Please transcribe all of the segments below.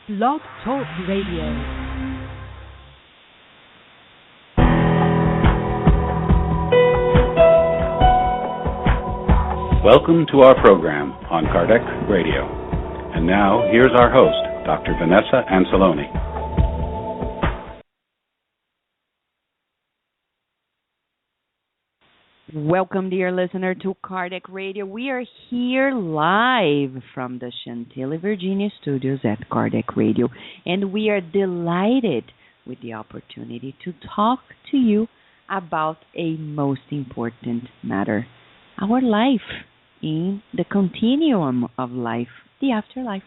Blog Talk Radio. Welcome to our program on Kardec Radio. And now, here's our host, Dr. Vanessa Anceloni. Welcome, dear listener, to Kardec Radio. We are here live from the Chantilly, Virginia studios at Kardec Radio, and we are delighted with the opportunity to talk to you about a most important matter, our life in the continuum of life, the afterlife.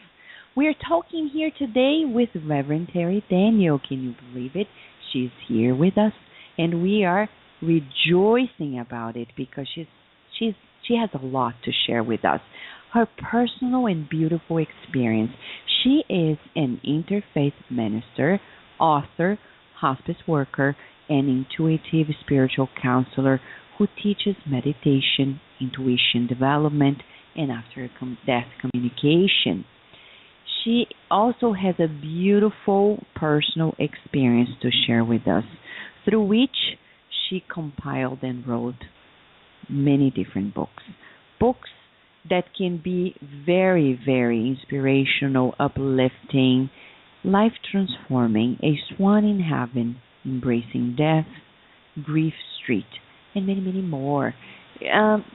We are talking here today with Reverend Terri Daniel. Can you believe it? She's here with us, and we are rejoicing about it because she has a lot to share with us. Her personal and beautiful experience. She is an interfaith minister, author, hospice worker, and intuitive spiritual counselor who teaches meditation, intuition development, and after-death communication. She also has a beautiful personal experience to share with us, through which she compiled and wrote many different books. Books that can be very, very inspirational, uplifting, life-transforming, A Swan in Heaven, Embracing Death, Grief Street, and many, many more.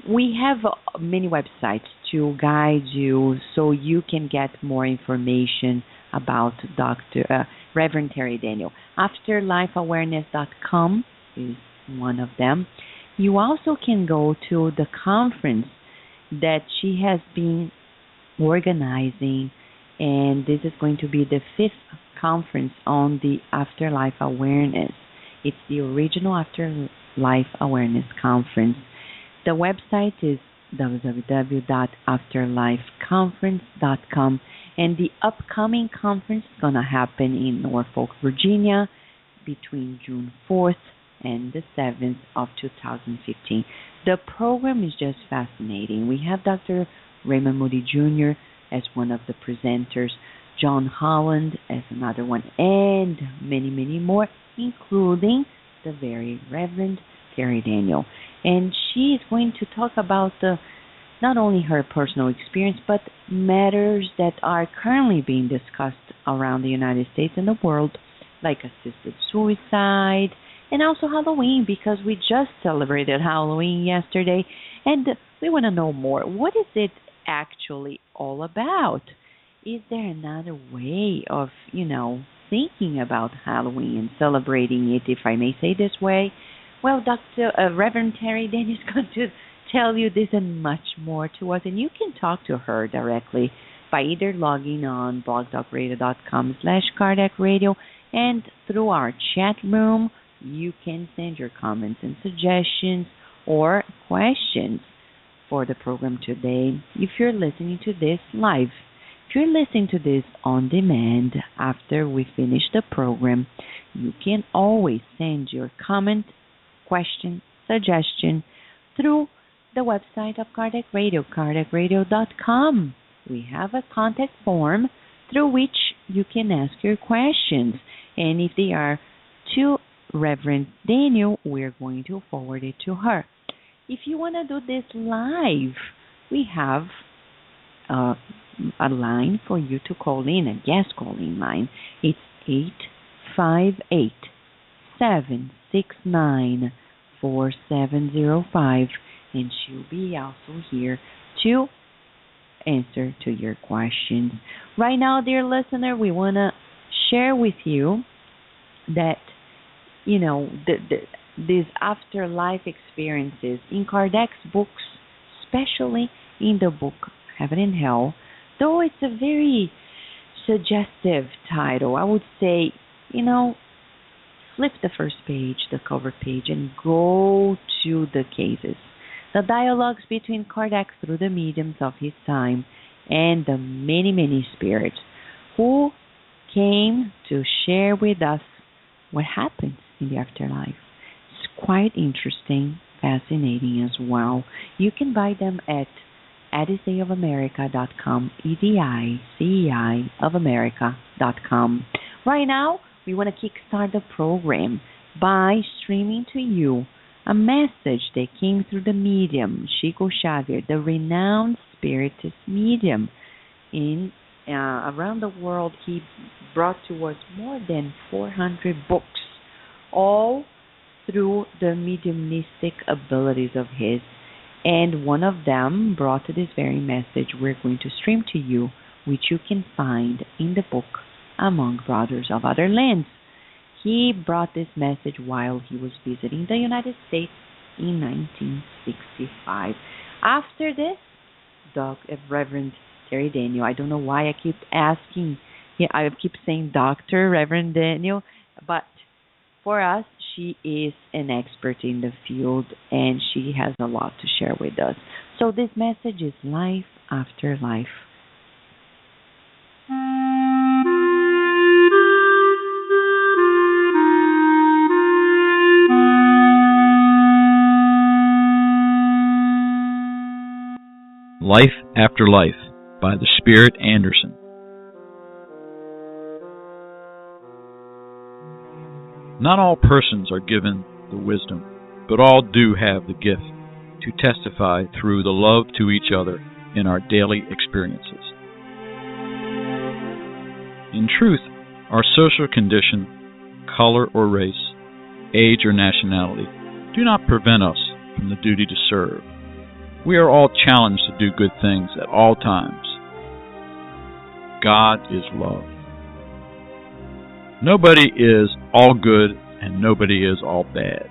We have many websites to guide you so you can get more information about Reverend Terri Daniel. Afterlifeawareness.com is one of them. You also can go to the conference that she has been organizing, and this is going to be the 5th conference on the Afterlife Awareness. It's the original Afterlife Awareness Conference. The website is www.afterlifeconference.com, and the upcoming conference is going to happen in Norfolk, Virginia, between June 4th and the 7th of 2015. The program is just fascinating. We have Dr. Raymond Moody Jr. as one of the presenters, John Holland as another one, and many, many more, including the very Reverend Terri Daniel. And she is going to talk about not only her personal experience, but matters that are currently being discussed around the United States and the world, like assisted suicide, and also Halloween, because we just celebrated Halloween yesterday, and we want to know more. What is it actually all about? Is there another way of, thinking about Halloween and celebrating it, if I may say this way? Well, Reverend Terri Daniel is going to tell you this and much more to us, and you can talk to her directly by either logging on blogtalkradio.com/Kardec Radio, and through our chat room, you can send your comments and suggestions or questions for the program today. If you're listening to this live, if you're listening to this on demand after we finish the program, you can always send your comment, question, suggestion through the website of Kardec Radio, kardecradio.com. We have a contact form through which you can ask your questions, and if they are to Reverend Daniel, we're going to forward it to her. If you want to do this live, we have a line for you to call in, a guest calling line. It's 858-769-4705, and she'll be also here to answer to your questions. Right now, dear listener, we want to share with you that these afterlife experiences in Kardec's books, especially in the book Heaven and Hell, though it's a very suggestive title, I would say, flip the first page, the cover page, and go to the cases. The dialogues between Kardec through the mediums of his time and the many, many spirits who came to share with us what happens in the afterlife. It's quite interesting, fascinating as well. You can buy them at ediceiofamerica.com, EDICEI of America.com. Right now, we want to kickstart the program by streaming to you a message that came through the medium, Chico Xavier, the renowned spiritist medium. In around the world, he brought to us more than 400 books, all through the mediumistic abilities of his. And one of them brought this very message we're going to stream to you, which you can find in the book Among Brothers of Other Lands. He brought this message while he was visiting the United States in 1965. After this, Reverend Terri Daniel, I don't know why I keep asking, I keep saying Dr. Reverend Daniel, but for us, she is an expert in the field and she has a lot to share with us. So this message is Life After Life. Life After Life by the Spirit Anderson. Not all persons are given the wisdom, but all do have the gift to testify through the love to each other in our daily experiences. In truth, our social condition, color or race, age or nationality do not prevent us from the duty to serve. We are all challenged to do good things at all times. God is love. Nobody is all good and nobody is all bad.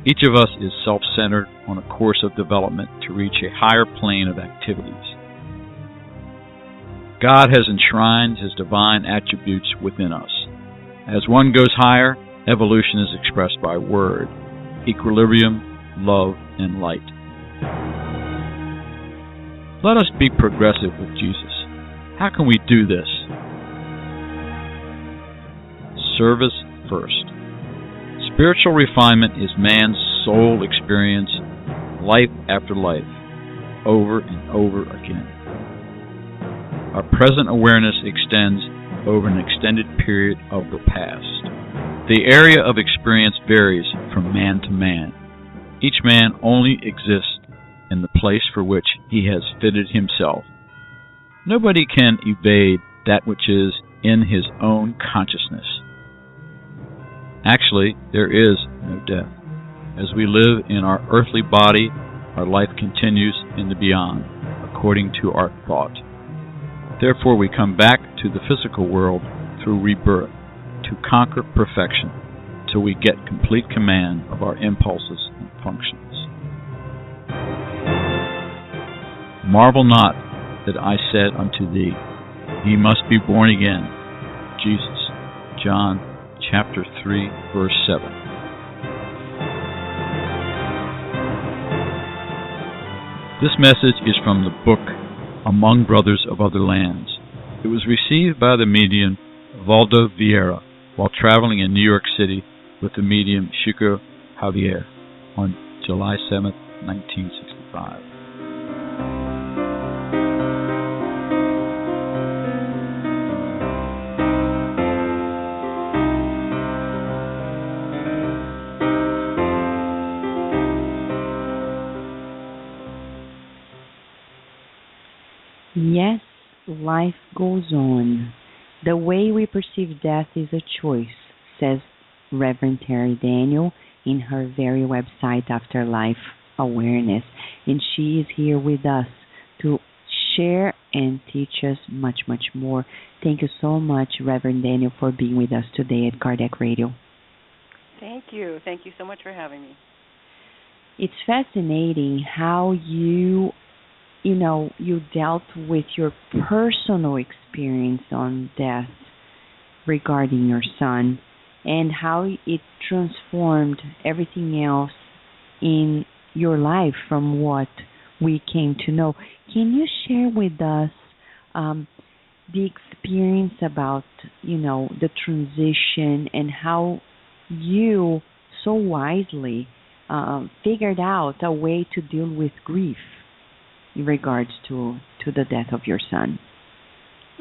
Each of us is self-centered on a course of development to reach a higher plane of activities. God has enshrined His divine attributes within us. As one goes higher, evolution is expressed by word, equilibrium, love, and light. Let us be progressive with Jesus. How can we do this? Service first. Spiritual refinement is man's soul experience, life after life, over and over again. Our present awareness extends over an extended period of the past. The area of experience varies from man to man. Each man only exists in the place for which he has fitted himself. Nobody can evade that which is in his own consciousness. Actually, there is no death. As we live in our earthly body, our life continues in the beyond, according to our thought. Therefore, we come back to the physical world through rebirth, to conquer perfection, till we get complete command of our impulses and functions. Marvel not that I said unto thee, ye must be born again. Jesus, John chapter 3, verse 7. This message is from the book Among Brothers of Other Lands. It was received by the medium Valdo Vieira while traveling in New York City with the medium Chico Xavier on July 7, 1965. Yes, life goes on. The way we perceive death is a choice, says Reverend Terri Daniel in her very website, Afterlife Awareness. And she is here with us to share and teach us much, much more. Thank you so much, Reverend Daniel, for being with us today at Kardec Radio. Thank you. Thank you so much for having me. It's fascinating how you dealt with your personal experience on death regarding your son and how it transformed everything else in your life from what we came to know. Can you share with us the experience about, the transition and how you so wisely figured out a way to deal with grief? in regards to the death of your son?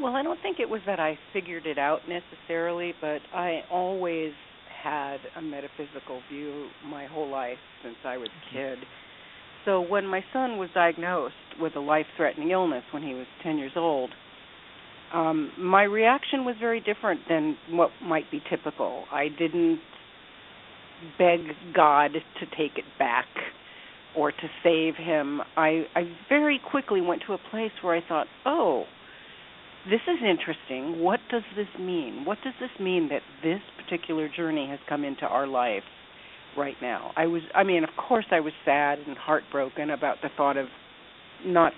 Well, I don't think it was that I figured it out necessarily, but I always had a metaphysical view my whole life since I was a kid. So when my son was diagnosed with a life-threatening illness when he was 10 years old, my reaction was very different than what might be typical. I didn't beg God to take it back or to save him. I very quickly went to a place where I thought, oh, this is interesting. What does this mean? What does this mean that this particular journey has come into our life right now? Of course I was sad and heartbroken about the thought of not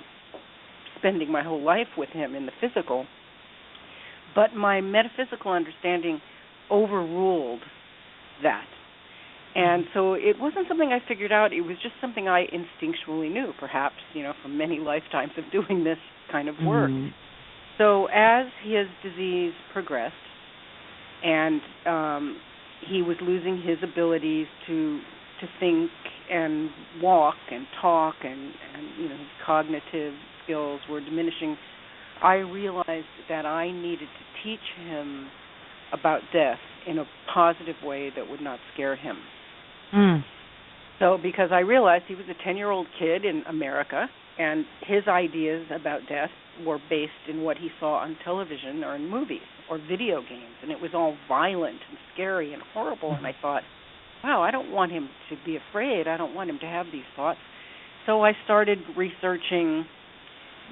spending my whole life with him in the physical, but my metaphysical understanding overruled that. And so it wasn't something I figured out. It was just something I instinctually knew, perhaps, from many lifetimes of doing this kind of work. Mm-hmm. So as his disease progressed and he was losing his abilities to think and walk and talk and his cognitive skills were diminishing, I realized that I needed to teach him about death in a positive way that would not scare him. Mm. So because I realized he was a 10-year-old kid in America, and his ideas about death were based in what he saw on television or in movies or video games, and it was all violent and scary and horrible, and I thought, wow, I don't want him to be afraid. I don't want him to have these thoughts. So I started researching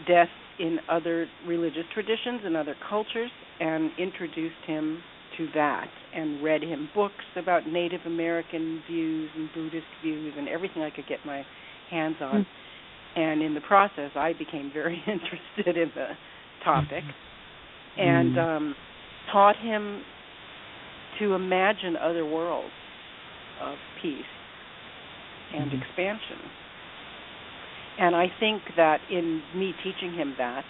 death in other religious traditions and other cultures and introduced him to that and read him books about Native American views and Buddhist views and everything I could get my hands on. Mm. And in the process, I became very interested in the topic and taught him to imagine other worlds of peace and expansion. And I think that in me teaching him that,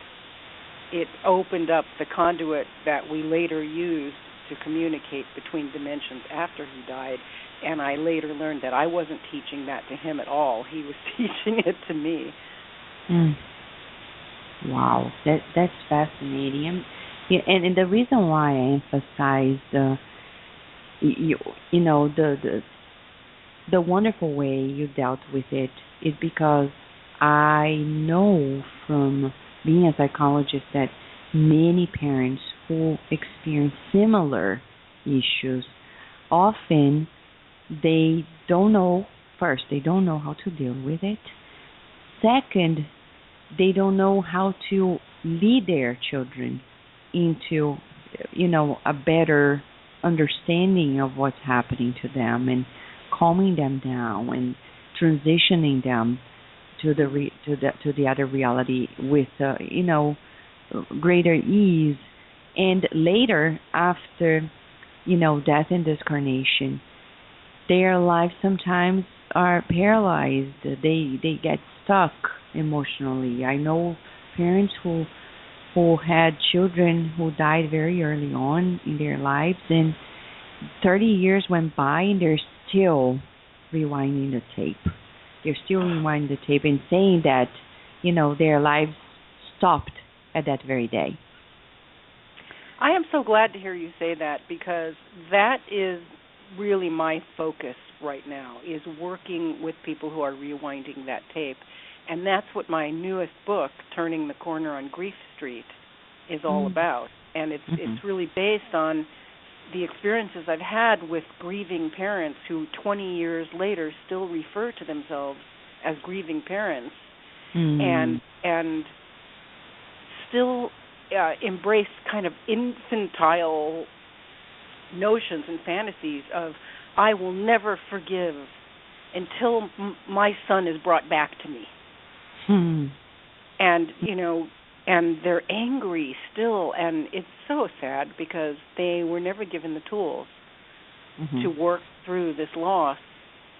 it opened up the conduit that we later used to communicate between dimensions after he died. And I later learned that I wasn't teaching that to him at all. He was teaching it to me. Mm. Wow, that's fascinating. And the reason why I emphasize the wonderful way you dealt with it is because I know from being a psychologist that many parents who experience similar issues, often they don't know, first, they don't know how to deal with it. Second, they don't know how to lead their children into, a better understanding of what's happening to them and calming them down and transitioning them to the other reality with greater ease. And later, after death and discarnation, their lives sometimes are paralyzed. They get stuck emotionally. I know parents who had children who died very early on in their lives, and 30 years went by and they're still rewinding the tape. They're still rewinding the tape and saying that, their lives stopped at that very day. I am so glad to hear you say that, because that is really my focus right now, is working with people who are rewinding that tape. And that's what my newest book, Turning the Corner on Grief Street, is all about. And it's really based on the experiences I've had with grieving parents who 20 years later still refer to themselves as grieving parents and still embrace kind of infantile notions and fantasies of, I will never forgive until my son is brought back to me. And, and they're angry still, and it's so sad because they were never given the tools to work through this loss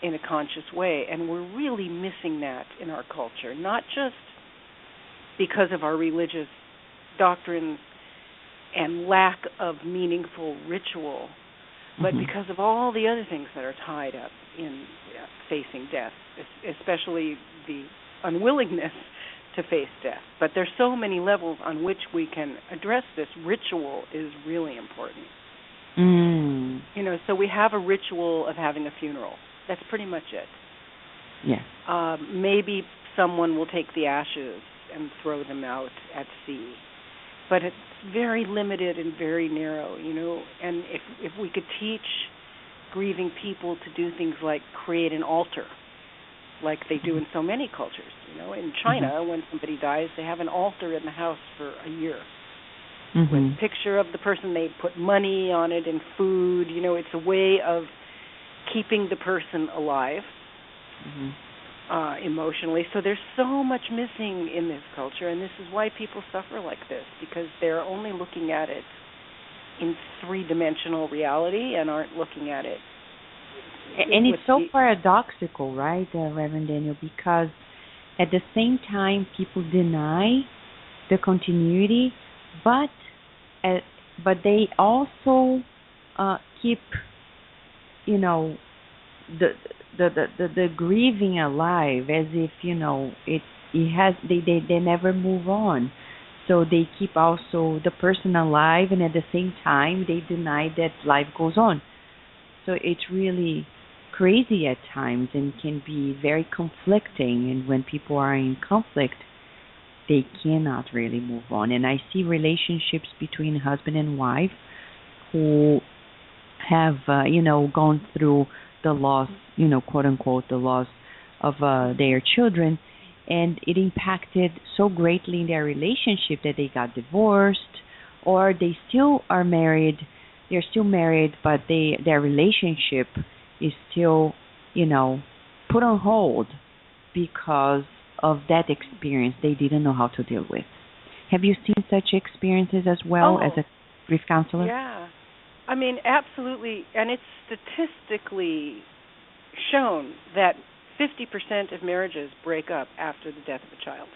in a conscious way, and we're really missing that in our culture, not just because of our religious doctrines and lack of meaningful ritual, but because of all the other things that are tied up in facing death, especially the unwillingness to face death. But there's so many levels on which we can address this. Ritual is really important. So we have a ritual of having a funeral. That's pretty much it. Yeah. Maybe someone will take the ashes and throw them out at sea. But it's very limited and very narrow, And if we could teach grieving people to do things like create an altar, like they do in so many cultures, In China, when somebody dies, they have an altar in the house for a year. With a picture of the person, they put money on it and food. It's a way of keeping the person alive emotionally. So there's so much missing in this culture, and this is why people suffer like this, because they're only looking at it in three-dimensional reality and aren't looking at it. And it's so paradoxical, right, Reverend Daniel, because at the same time people deny the continuity, but they also keep, the grieving alive, as if they never move on. So they keep also the person alive, and at the same time they deny that life goes on. So it's really crazy at times and can be very conflicting. And when people are in conflict, they cannot really move on. And I see relationships between husband and wife who have, gone through the loss, quote unquote, the loss of their children, and it impacted so greatly in their relationship that they got divorced, or they still are married. They're still married, but their relationship is still, put on hold because of that experience they didn't know how to deal with. Have you seen such experiences as well as a grief counselor? Yeah. I mean, absolutely. And it's statistically shown that 50% of marriages break up after the death of a child.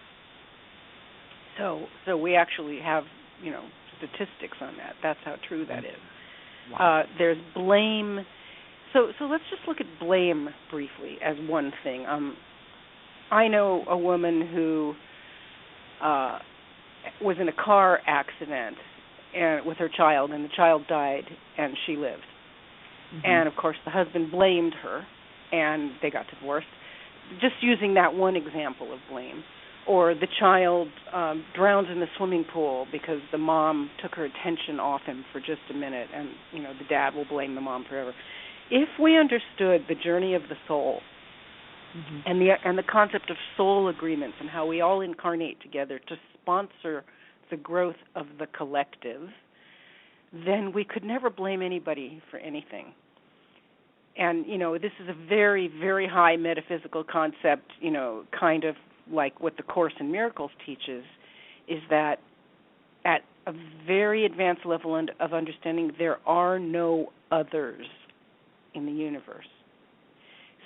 So we actually have, statistics on that. That's how true that is. Wow. There's blame. So let's just look at blame briefly as one thing. I know a woman who was in a car accident with her child, and the child died, and she lived. And, of course, the husband blamed her, and they got divorced. Just using that one example of blame. Or the child drowns in the swimming pool because the mom took her attention off him for just a minute, and, the dad will blame the mom forever. If we understood the journey of the soul and the concept of soul agreements and how we all incarnate together to sponsor the growth of the collective, then we could never blame anybody for anything. And, this is a very, very high metaphysical concept, kind of like what the Course in Miracles teaches, is that at a very advanced level of understanding, there are no others in the universe.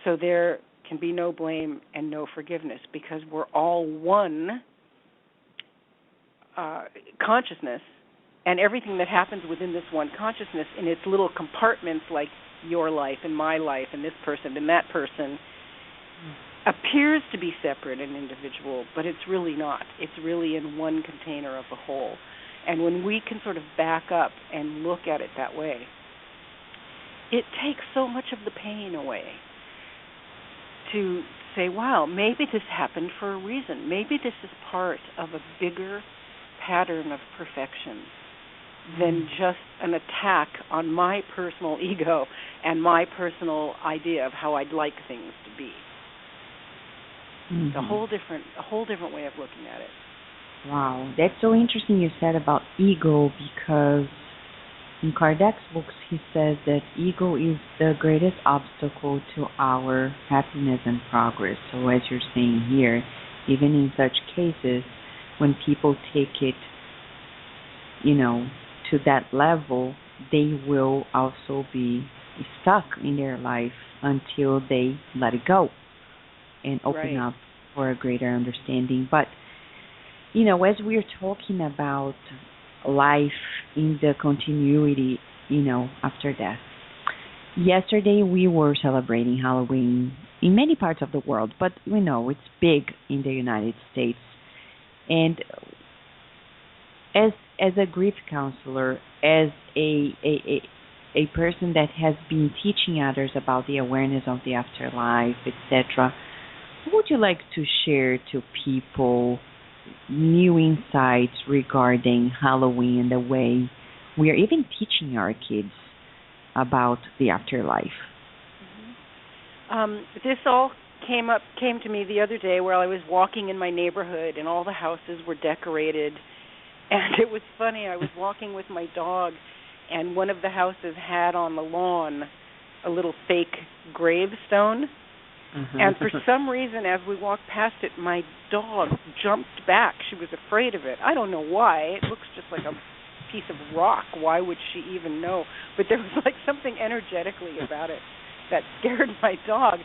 So there can be no blame and no forgiveness, because we're all one consciousness, and everything that happens within this one consciousness in its little compartments, like your life and my life and this person and that person, appears to be separate and individual, but it's really not. It's really in one container of the whole. And when we can sort of back up and look at it that way, it takes so much of the pain away to say, wow, maybe this happened for a reason. Maybe this is part of a bigger pattern of perfection than just an attack on my personal ego and my personal idea of how I'd like things to be. It's a whole different way of looking at it. Wow, that's so interesting you said about ego, because in Kardec's books he says that ego is the greatest obstacle to our happiness and progress. So as you're saying here, even in such cases, when people take it, to that level, they will also be stuck in their life until they let it go and open up for a greater understanding. But, as we're talking about life in the continuity, after death, yesterday we were celebrating Halloween in many parts of the world, but we know it's big in the United States. And as a grief counselor, as a person that has been teaching others about the awareness of the afterlife, etc., what would you like to share to people new insights regarding Halloween and the way we are even teaching our kids about the afterlife? This all came to me the other day where I was walking in my neighborhood and all the houses were decorated. And it was funny, I was walking with my dog and one of the houses had on the lawn a little fake gravestone. Mm-hmm. And for some reason, as we walked past it, my dog jumped back. She was afraid of it. I don't know why. It looks just like a piece of rock. Why would she even know? But there was like something energetically about it that scared my dog.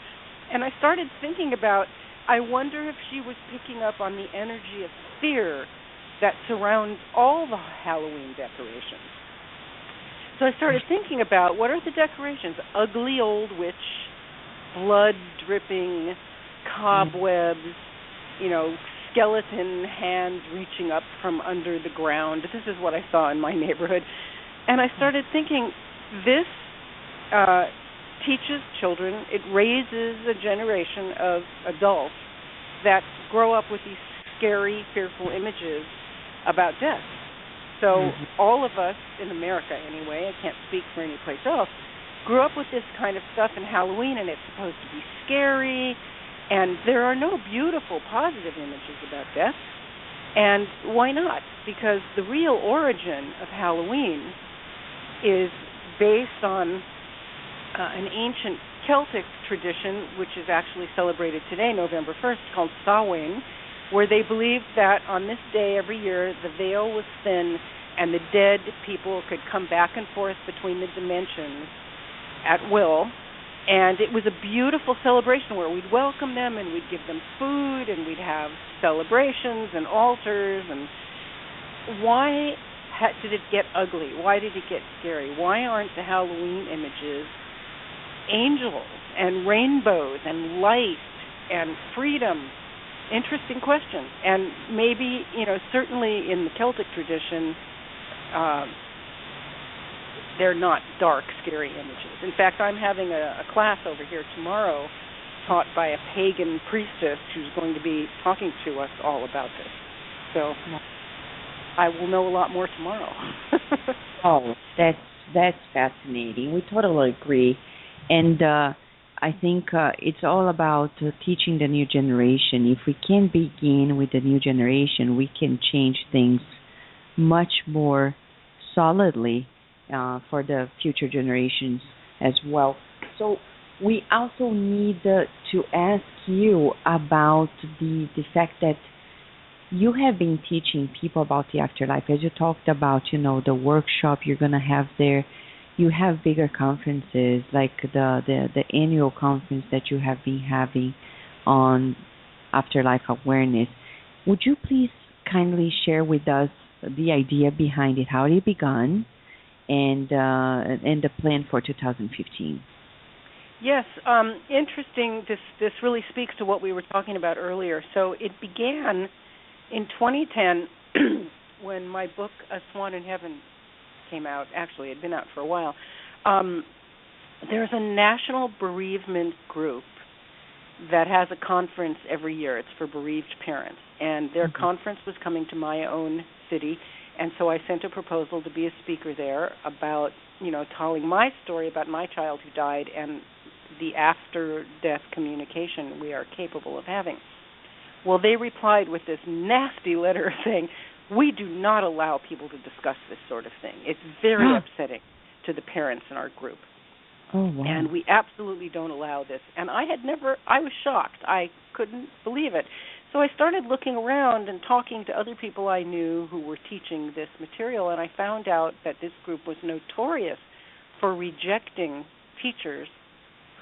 And I started thinking about, I wonder if she was picking up on the energy of fear that surrounds all the Halloween decorations. So I started thinking about, what are the decorations? Ugly old witch, blood-dripping cobwebs, skeleton hands reaching up from under the ground. This is what I saw in my neighborhood. And I started thinking, this teaches children, it raises a generation of adults that grow up with these scary, fearful images about death. So all of us, in America anyway, I can't speak for any place else, grew up with this kind of stuff in Halloween, and it's supposed to be scary, and there are no beautiful, positive images about death. And why not? Because the real origin of Halloween is based on an ancient Celtic tradition, which is actually celebrated today, November 1st, called Samhain, where they believed that on this day every year the veil was thin and the dead people could come back and forth between the dimensions at will. And it was a beautiful celebration where we'd welcome them and we'd give them food and we'd have celebrations and altars. And why did it get ugly? Why did it get scary? Why aren't the Halloween images angels and rainbows and light and freedom? Interesting question. And maybe, certainly in the Celtic tradition, they're not dark, scary images. In fact, I'm having a class over here tomorrow taught by a pagan priestess who's going to be talking to us all about this. So I will know a lot more tomorrow. Oh, that's fascinating. We totally agree. And I think it's all about teaching the new generation. If we can begin with the new generation, we can change things much more solidly for the future generations as well. So we also need to ask you about the fact that you have been teaching people about the afterlife. As you talked about, the workshop you're going to have there. You have bigger conferences like the annual conference that you have been having on afterlife awareness. Would you please kindly share with us the idea behind it, how it began, and the plan for 2015? Yes, interesting. This really speaks to what we were talking about earlier. So it began in 2010 when my book A Swan in Heaven came out. Actually, it had been out for a while. There's a national bereavement group that has a conference every year. It's for bereaved parents. And their conference was coming to my own city. And so I sent a proposal to be a speaker there about, telling my story about my child who died and the after-death communication we are capable of having. Well, they replied with this nasty letter saying, we do not allow people to discuss this sort of thing. It's very upsetting to the parents in our group. Oh, wow. And we absolutely don't allow this. And I was shocked. I couldn't believe it. So I started looking around and talking to other people I knew who were teaching this material, and I found out that this group was notorious for rejecting teachers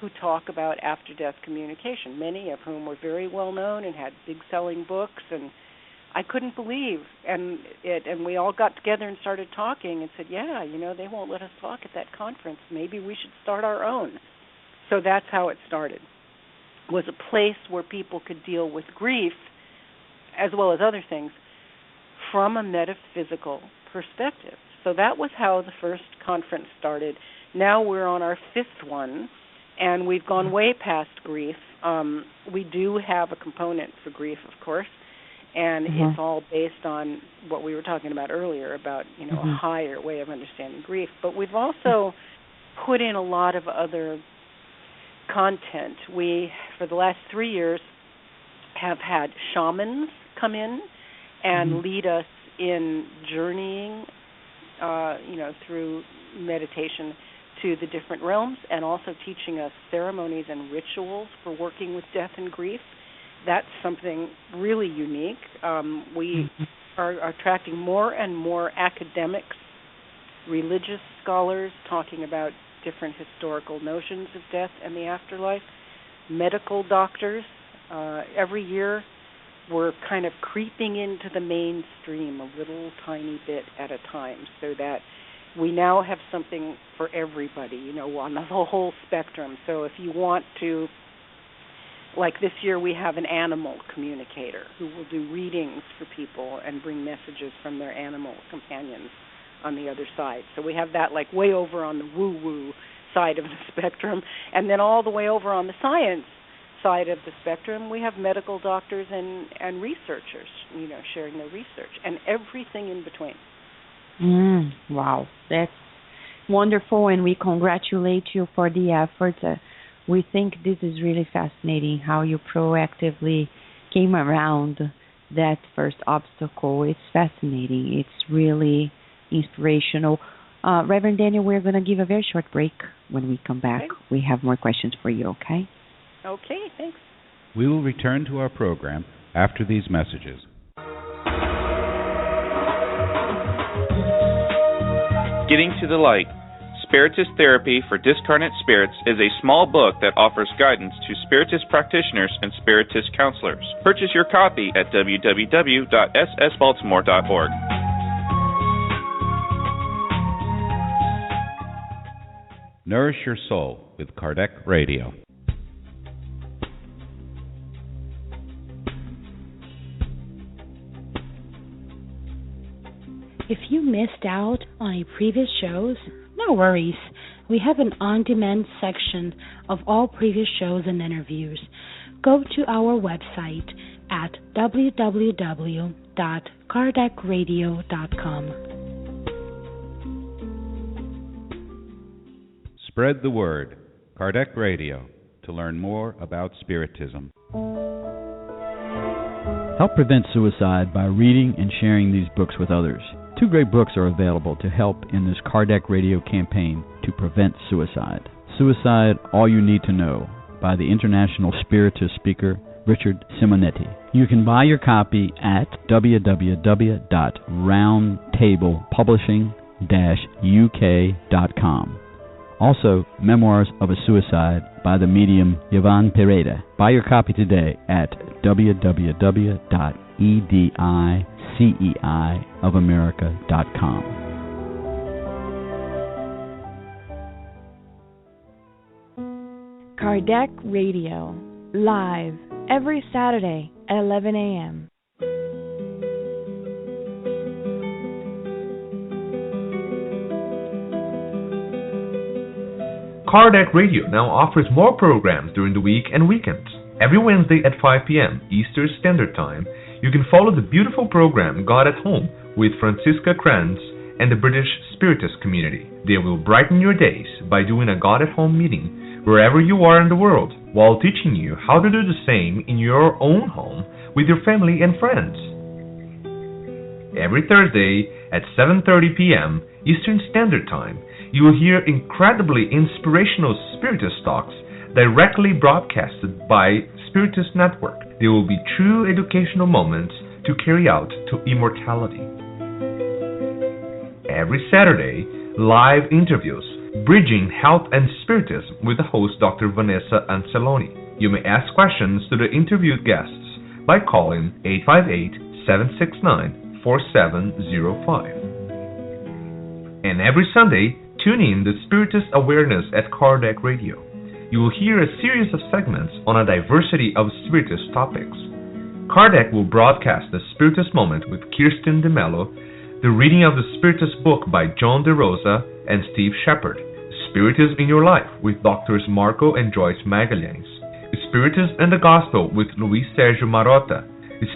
who talk about after-death communication, many of whom were very well-known and had big-selling books, and I couldn't believe, and we all got together and started talking and said, they won't let us talk at that conference. Maybe we should start our own. So that's how it started. It was a place where people could deal with grief as well as other things, from a metaphysical perspective. So that was how the first conference started. Now we're on our fifth one, and we've gone way past grief. We do have a component for grief, of course, and it's all based on what we were talking about earlier about, a higher way of understanding grief. But we've also put in a lot of other content. We, for the last 3 years, have had shamans come in and lead us in journeying, through meditation to the different realms, and also teaching us ceremonies and rituals for working with death and grief. That's something really unique. We are attracting more and more academics, religious scholars talking about different historical notions of death and the afterlife, medical doctors. Every year we're kind of creeping into the mainstream a little tiny bit at a time, so that we now have something for everybody, on the whole spectrum. So if you want to, like this year we have an animal communicator who will do readings for people and bring messages from their animal companions on the other side. So we have that like way over on the woo-woo side of the spectrum. And then all the way over on the science side of the spectrum, we have medical doctors and researchers, sharing their research, and everything in between. Wow, that's wonderful, and we congratulate you for the efforts. We think this is really fascinating how you proactively came around that first obstacle. It's fascinating. It's really inspirational. Reverend Daniel, we're going to give a very short break. When we come back, we have more questions for you, okay? Okay, thanks. We will return to our program after these messages. Getting to the Light, Spiritist Therapy for Discarnate Spirits is a small book that offers guidance to Spiritist practitioners and Spiritist counselors. Purchase your copy at www.ssbaltimore.org. Nourish your soul with Kardec Radio. If you missed out on a previous shows, no worries. We have an on-demand section of all previous shows and interviews. Go to our website at www.kardecradio.com. Spread the word. Kardec Radio, to learn more about Spiritism. Help prevent suicide by reading and sharing these books with others. 2 great books are available to help in this Kardec Radio campaign to prevent suicide. Suicide, All You Need to Know, by the international Spiritist speaker Richard Simonetti. You can buy your copy at www.roundtablepublishing-uk.com. Also, Memoirs of a Suicide by the medium Yvonne Pereda. Buy your copy today at www.ediceiofamerica.com. Kardec Radio, live every Saturday at 11 a.m. Kardec Radio now offers more programs during the week and weekends. Every Wednesday at 5 p.m. Eastern Standard Time, you can follow the beautiful program God at Home with Francisca Kranz and the British Spiritist community. They will brighten your days by doing a God at Home meeting wherever you are in the world, while teaching you how to do the same in your own home with your family and friends. Every Thursday at 7:30 p.m. Eastern Standard Time, you will hear incredibly inspirational Spiritist talks directly broadcasted by Spiritist Network. They will be true educational moments to carry out to immortality. Every Saturday, live interviews, Bridging Health and Spiritism with the host Dr. Vanessa Anceloni. You may ask questions to the interviewed guests by calling 858-769-4705. And every Sunday, tune in to Spiritist Awareness at Kardec Radio. You will hear a series of segments on a diversity of Spiritist topics. Kardec will broadcast the Spiritus Moment with Kirsten DeMello, the reading of the Spiritus book by John DeRosa and Steve Shepard, Spiritism in Your Life with Drs. Marco and Joyce Magalhães, Spiritus and the Gospel with Luis Sergio Marotta,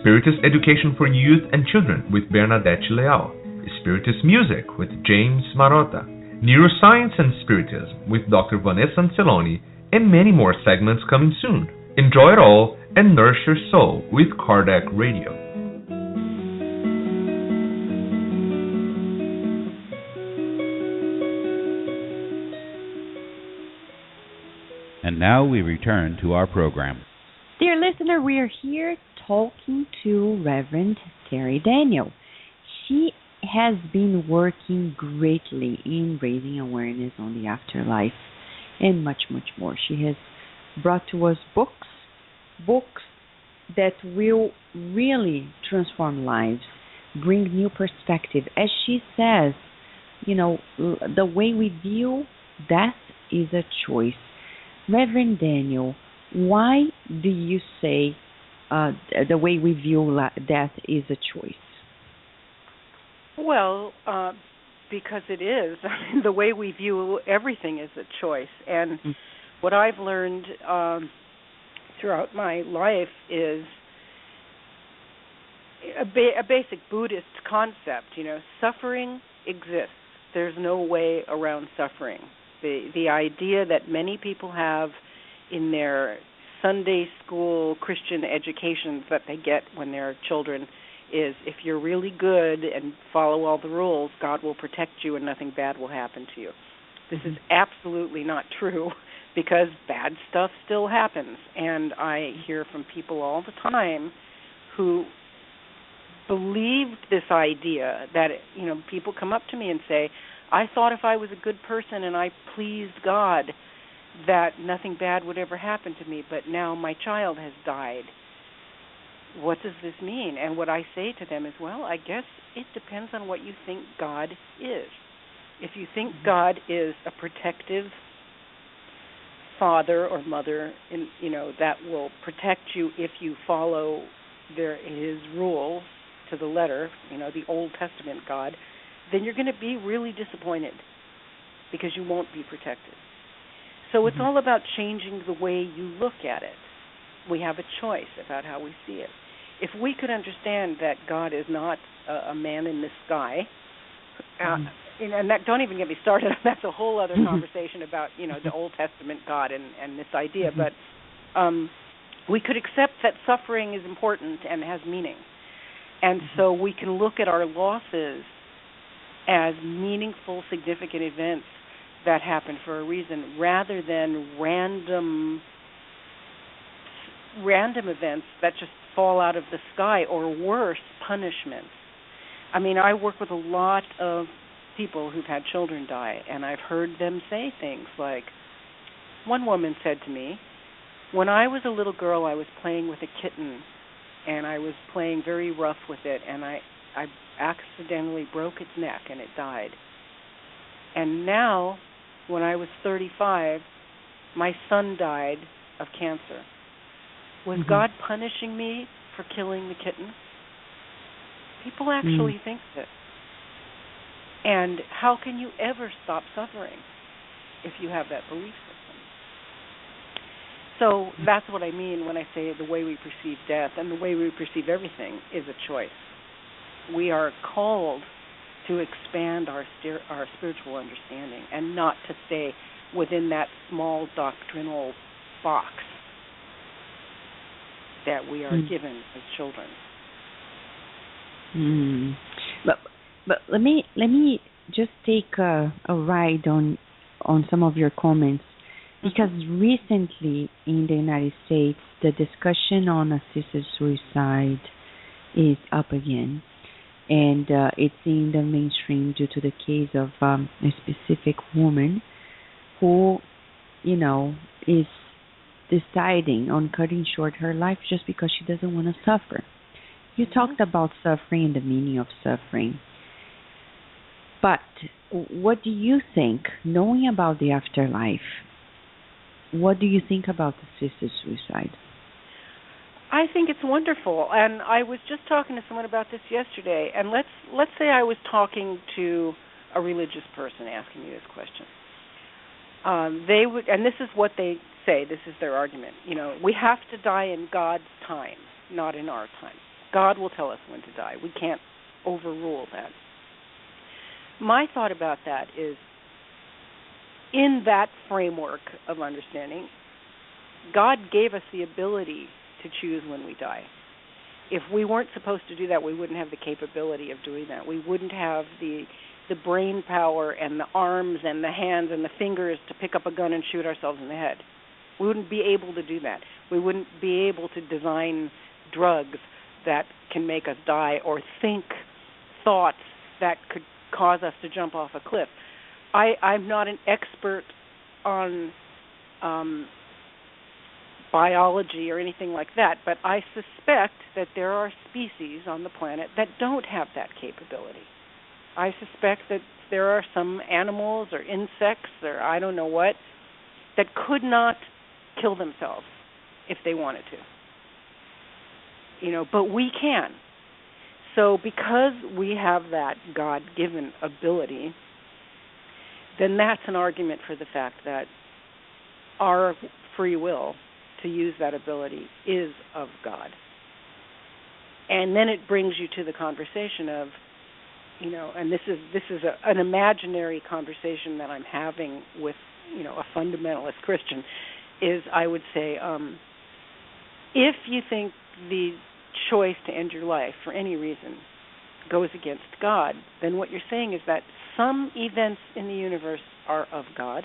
Spiritus Education for Youth and Children with Bernadette Leal, Spiritus Music with James Marotta, Neuroscience and Spiritism with Dr. Vanessa Anceloni, and many more segments coming soon. Enjoy it all and nourish your soul with Kardec Radio. And now we return to our program. Dear listener, we are here talking to Reverend Terri Daniel. She has been working greatly in raising awareness on the afterlife and much, much more. She has brought to us books that will really transform lives, bring new perspective. As she says, the way we view death is a choice. Reverend Daniel, why do you say the way we view death is a choice? Well, because it is. I mean, the way we view everything is a choice. And what I've learned throughout my life is a basic Buddhist concept. Suffering exists. There's no way around suffering. The idea that many people have in their Sunday school Christian educations that they get when they're children is if you're really good and follow all the rules, God will protect you and nothing bad will happen to you. This is absolutely not true because bad stuff still happens. And I hear from people all the time who believed this idea that, people come up to me and say, I thought if I was a good person and I pleased God that nothing bad would ever happen to me, but now my child has died. What does this mean? And what I say to them is, well, I guess it depends on what you think God is. If you think God is a protective father or mother, that will protect you if you follow his rules to the letter, the Old Testament God, then you're going to be really disappointed because you won't be protected. So it's all about changing the way you look at it. We have a choice about how we see it. If we could understand that God is not a man in the sky, and that, don't even get me started, that's a whole other conversation about, the Old Testament God and this idea, but we could accept that suffering is important and has meaning. And so we can look at our losses as meaningful, significant events that happen for a reason, rather than random events that just fall out of the sky, or worse, punishments. I mean, I work with a lot of people who've had children die, and I've heard them say things like, one woman said to me, when I was a little girl, I was playing with a kitten, and I was playing very rough with it, and I accidentally broke its neck, and it died. And now, when I was 35, my son died of cancer. Was God punishing me for killing the kitten? People actually think this. And how can you ever stop suffering if you have that belief system? So that's what I mean when I say the way we perceive death and the way we perceive everything is a choice. We are called to expand our spiritual understanding and not to stay within that small doctrinal box that we are given as children. But let me just take a ride on some of your comments, because recently in the United States the discussion on assisted suicide is up again, and it's in the mainstream due to the case of a specific woman who, is deciding on cutting short her life just because she doesn't want to suffer. You talked about suffering and the meaning of suffering. But what do you think, knowing about the afterlife, what do you think about assisted suicide? I think it's wonderful, and I was just talking to someone about this yesterday. And let's say I was talking to a religious person asking me this question. They would, and this is what they say. This is their argument. We have to die in God's time, not in our time. God will tell us when to die. We can't overrule that. My thought about that is, in that framework of understanding, God gave us the ability to choose when we die. If we weren't supposed to do that, we wouldn't have the capability of doing that. We wouldn't have the brain power and the arms and the hands and the fingers to pick up a gun and shoot ourselves in the head. We wouldn't be able to do that. We wouldn't be able to design drugs that can make us die or think thoughts that could cause us to jump off a cliff. I'm not an expert on biology or anything like that, but I suspect that there are species on the planet that don't have that capability. I suspect that there are some animals or insects or I don't know what that could not kill themselves if they wanted to. But we can. So because we have that God-given ability, then that's an argument for the fact that our free will to use that ability is of God. And then it brings you to the conversation of, and this is an imaginary conversation that I'm having with, a fundamentalist Christian, is I would say, if you think the choice to end your life for any reason goes against God, then what you're saying is that some events in the universe are of God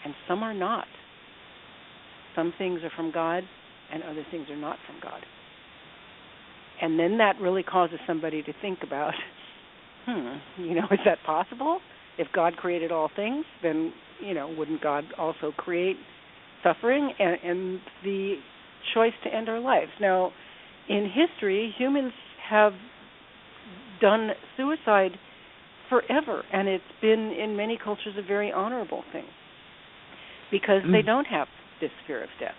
and some are not. Some things are from God and other things are not from God. And then that really causes somebody to think about, is that possible? If God created all things, then, wouldn't God also create suffering and the choice to end our lives? Now, in history, humans have done suicide forever, and it's been, in many cultures, a very honorable thing because they don't have this fear of death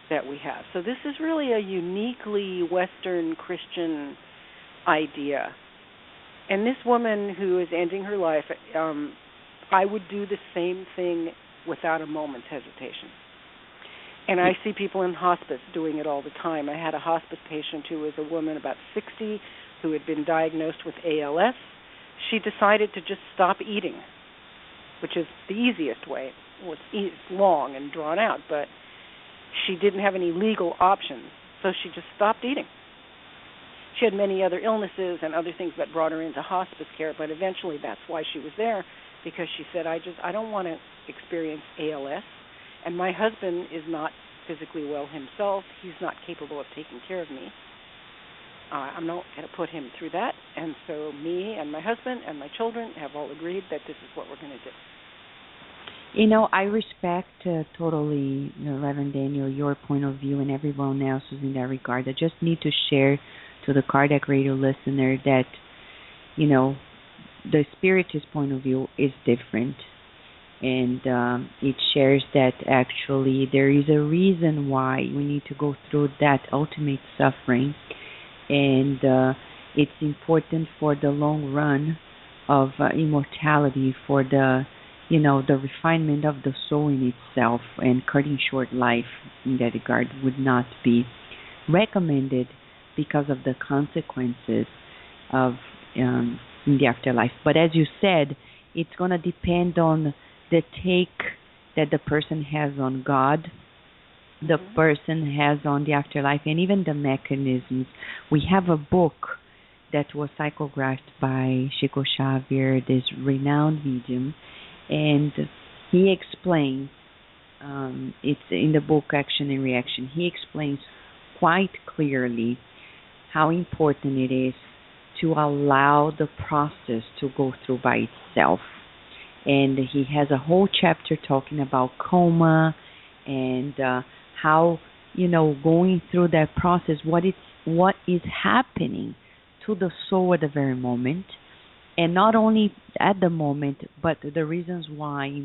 that we have. So this is really a uniquely Western Christian idea. And this woman who is ending her life, I would do the same thing without a moment's hesitation. And I see people in hospice doing it all the time. I had a hospice patient who was a woman about 60 who had been diagnosed with ALS. She decided to just stop eating, which is the easiest way. It's long and drawn out, but she didn't have any legal options, so she just stopped eating. She had many other illnesses and other things that brought her into hospice care, but eventually that's why she was there, because she said, I don't want to experience ALS, and my husband is not physically well himself. He's not capable of taking care of me. I'm not going to put him through that, and so me and my husband and my children have all agreed that this is what we're going to do. I respect totally, Reverend Daniel, your point of view and everyone else's in that regard. I just need to share to the Kardec Radio listener that, the Spiritist point of view is different. And it shares that actually there is a reason why we need to go through that ultimate suffering. And it's important for the long run of immortality, for the refinement of the soul in itself, and cutting short life in that regard would not be recommended because of the consequences of in the afterlife. But as you said, it's going to depend on the take that the person has on God, the person has on the afterlife, and even the mechanisms. We have a book that was psychographed by Chico Xavier, this renowned medium, and he explains, it's in the book Action and Reaction, he explains quite clearly how important it is to allow the process to go through by itself. And he has a whole chapter talking about coma and how, going through that process, what is happening to the soul at the very moment. And not only at the moment, but the reasons why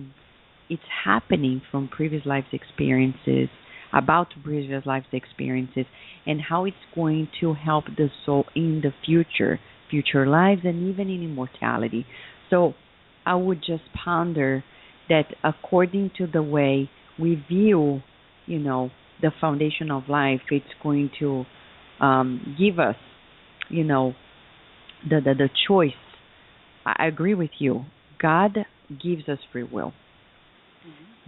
it's happening from previous life's experiences, about previous lives experiences, and how it's going to help the soul in the future lives, and even in immortality. So I would just ponder that according to the way we view, the foundation of life, it's going to give us, the choice. I agree with you. God gives us free will.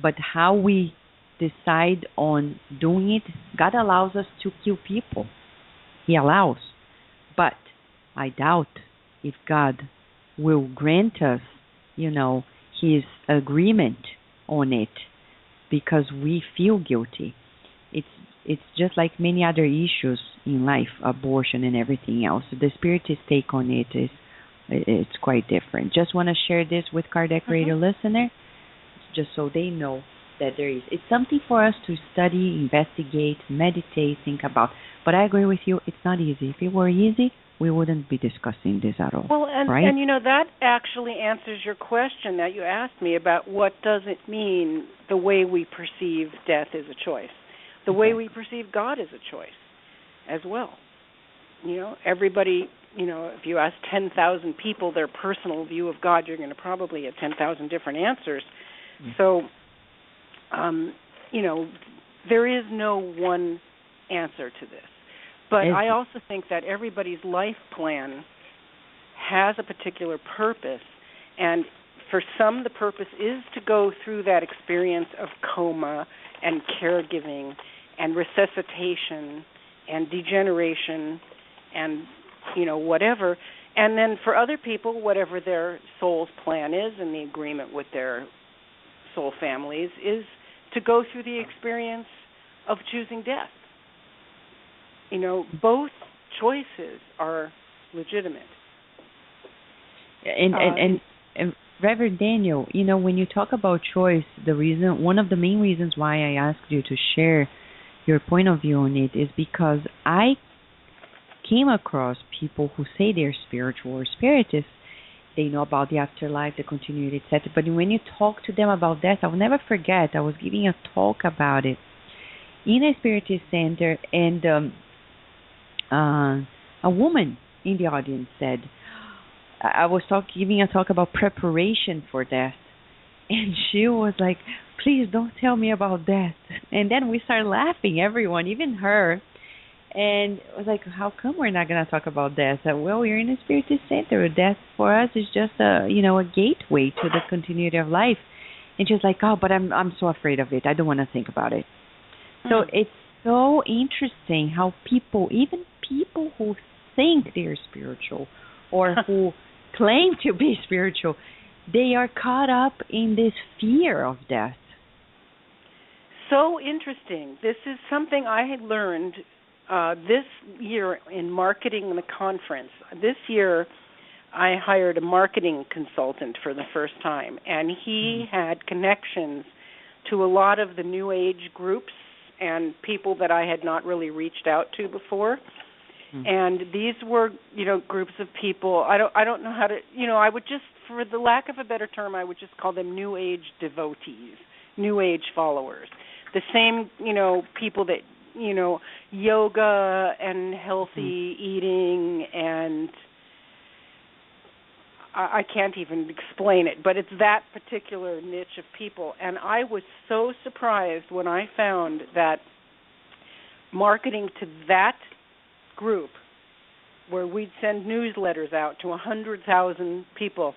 But how we decide on doing it, God allows us to kill people. He allows. But I doubt if God will grant us, His agreement on it, because we feel guilty. It's just like many other issues in life, abortion and everything else. The Spiritist take on it is it's quite different. Just want to share this with Kardec Radio listener, just so they know that there is. It's something for us to study, investigate, meditate, think about. But I agree with you, it's not easy. If it were easy, we wouldn't be discussing this at all. Well, and, right? and that actually answers your question that you asked me about what does it mean the way we perceive death is a choice. The way we perceive God is a choice as well. Everybody, if you ask 10,000 people their personal view of God, you're going to probably get 10,000 different answers. So, there is no one answer to this. But I also think that everybody's life plan has a particular purpose, and for some the purpose is to go through that experience of coma and caregiving and resuscitation and degeneration and, whatever. And then for other people, whatever their soul's plan is and the agreement with their soul families is to go through the experience of choosing death. Both choices are legitimate. And Reverend Daniel, when you talk about choice, one of the main reasons why I asked you to share your point of view on it is because I came across people who say they're spiritual or spiritist. They know about the afterlife, the continuity, etc. But when you talk to them about that, I'll never forget, I was giving a talk about it in a spiritist center, and a woman in the audience said, I was giving a talk about preparation for death, and she was like, please don't tell me about death. And then we started laughing, everyone, even her. And I was like, how come we're not going to talk about death? Well, we're in a spiritist center. Death for us is just a gateway to the continuity of life. And she was like, oh, but I'm so afraid of it. I don't want to think about it. So it's so interesting how even people who think they're spiritual or who claim to be spiritual, they are caught up in this fear of death. So interesting. This is something I had learned this year in marketing the conference. This year I hired a marketing consultant for the first time, and he had connections to a lot of the New Age groups and people that I had not really reached out to before. And these were, groups of people. I don't know how to, I would just, for the lack of a better term, I would just call them New Age devotees, New Age followers. The same, people that, yoga and healthy eating, and I can't even explain it, but it's that particular niche of people. And I was so surprised when I found that marketing to that group, where we'd send newsletters out to 100,000 people,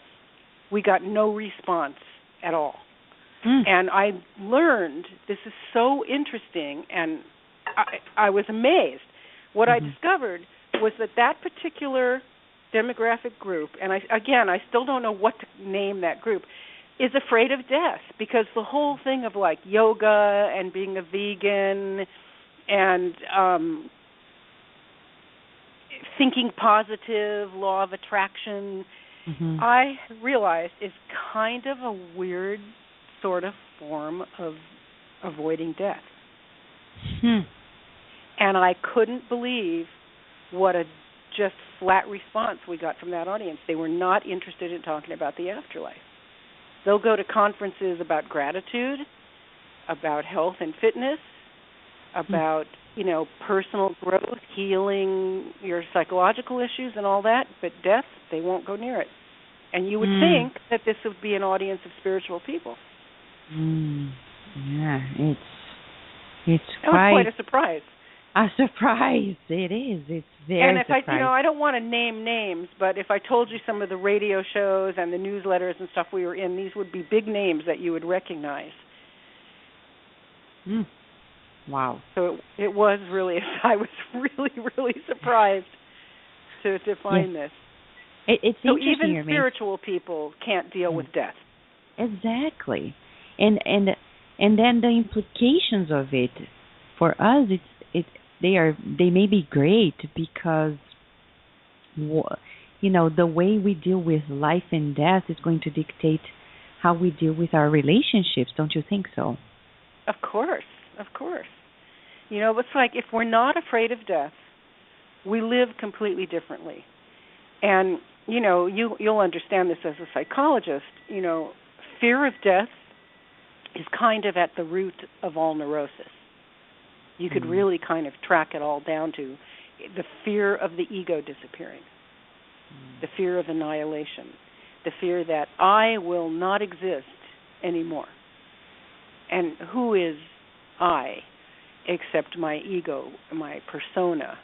we got no response at all. And I learned, this is so interesting, and I was amazed. What I discovered was that particular demographic group, and I still don't know what to name that group, is afraid of death, because the whole thing of like yoga and being a vegan and thinking positive, law of attraction, I realized is kind of a weird sort of form of avoiding death. And I couldn't believe what a just flat response we got from that audience. They were not interested in talking about the afterlife. They'll go to conferences about gratitude, about health and fitness, about, personal growth, healing your psychological issues and all that, but death, they won't go near it. And you would think that this would be an audience of spiritual people. Yeah, it's quite a surprise. A surprise, it is. It's very And if surprising. I don't want to name names, but if I told you some of the radio shows and the newsletters and stuff we were in, these would be big names that you would recognize. Wow. So it was really, I was really, really surprised to find this. It's so interesting. Even spiritual people can't deal with death. Exactly, and then the implications of it for us, they may be great because the way we deal with life and death is going to dictate how we deal with our relationships. Don't you think so? Of course. It's like if we're not afraid of death, we live completely differently. And, you'll understand this as a psychologist, fear of death is kind of at the root of all neurosis. You could really kind of track it all down to the fear of the ego disappearing, the fear of annihilation, the fear that I will not exist anymore. And who is I except my ego, my persona?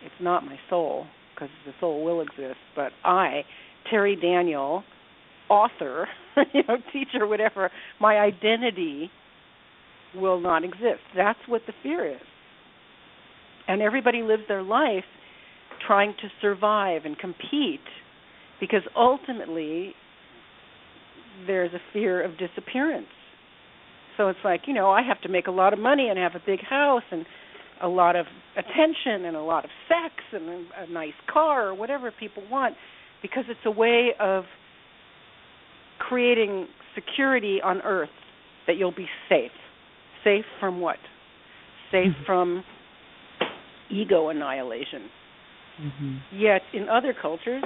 It's not my soul, because the soul will exist, but I, Terri Daniel, author, teacher, whatever, my identity will not exist. That's what the fear is. And everybody lives their life trying to survive and compete because ultimately there's a fear of disappearance. So it's like, I have to make a lot of money and have a big house and a lot of attention and a lot of sex and a nice car or whatever people want, because it's a way of creating security on earth that you'll be safe. Safe from what? Safe from ego annihilation. Yet in other cultures,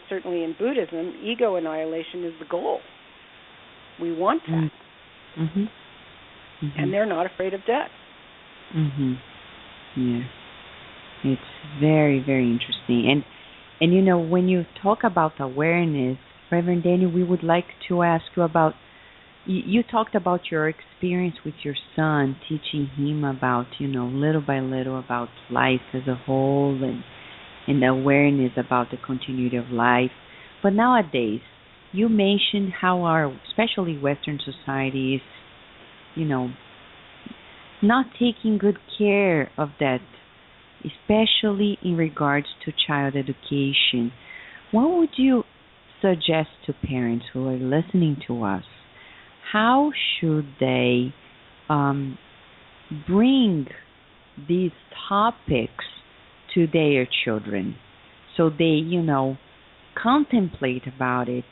certainly in Buddhism, ego annihilation is the goal. We want that. And they're not afraid of death. Yeah. It's very, very interesting. And when you talk about awareness, Reverend Daniel, we would like to ask you about, you talked about your experience with your son, teaching him about, little by little about life as a whole and the awareness about the continuity of life. But nowadays, you mentioned how our, especially Western societies, not taking good care of that, especially in regards to child education. What would you suggest to parents who are listening to us? How should they bring these topics to their children so they, contemplate about it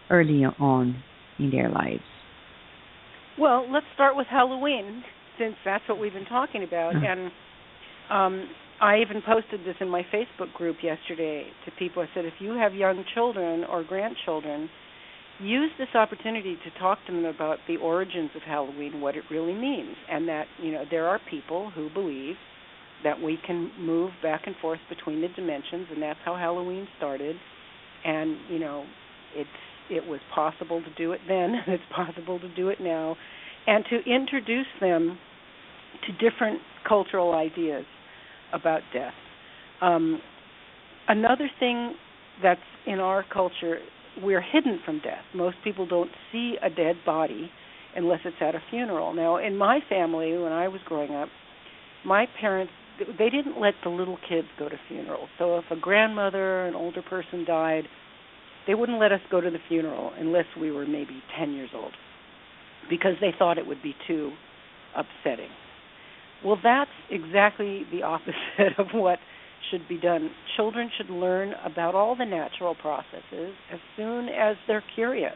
early on in their lives? Well, let's start with Halloween, since that's what we've been talking about. And I even posted this in my Facebook group yesterday to people. I said, if you have young children or grandchildren, use this opportunity to talk to them about the origins of Halloween, what it really means, and that, there are people who believe that we can move back and forth between the dimensions, and that's how Halloween started. And, it was possible to do it then, and it's possible to do it now, and to introduce them to different cultural ideas about death. Another thing that's in our culture, we're hidden from death. Most people don't see a dead body unless it's at a funeral. Now, in my family, when I was growing up, my parents, they didn't let the little kids go to funerals. So if a grandmother, an older person died, they wouldn't let us go to the funeral unless we were maybe 10 years old, because they thought it would be too upsetting. Well, that's exactly the opposite of what should be done. Children should learn about all the natural processes as soon as they're curious.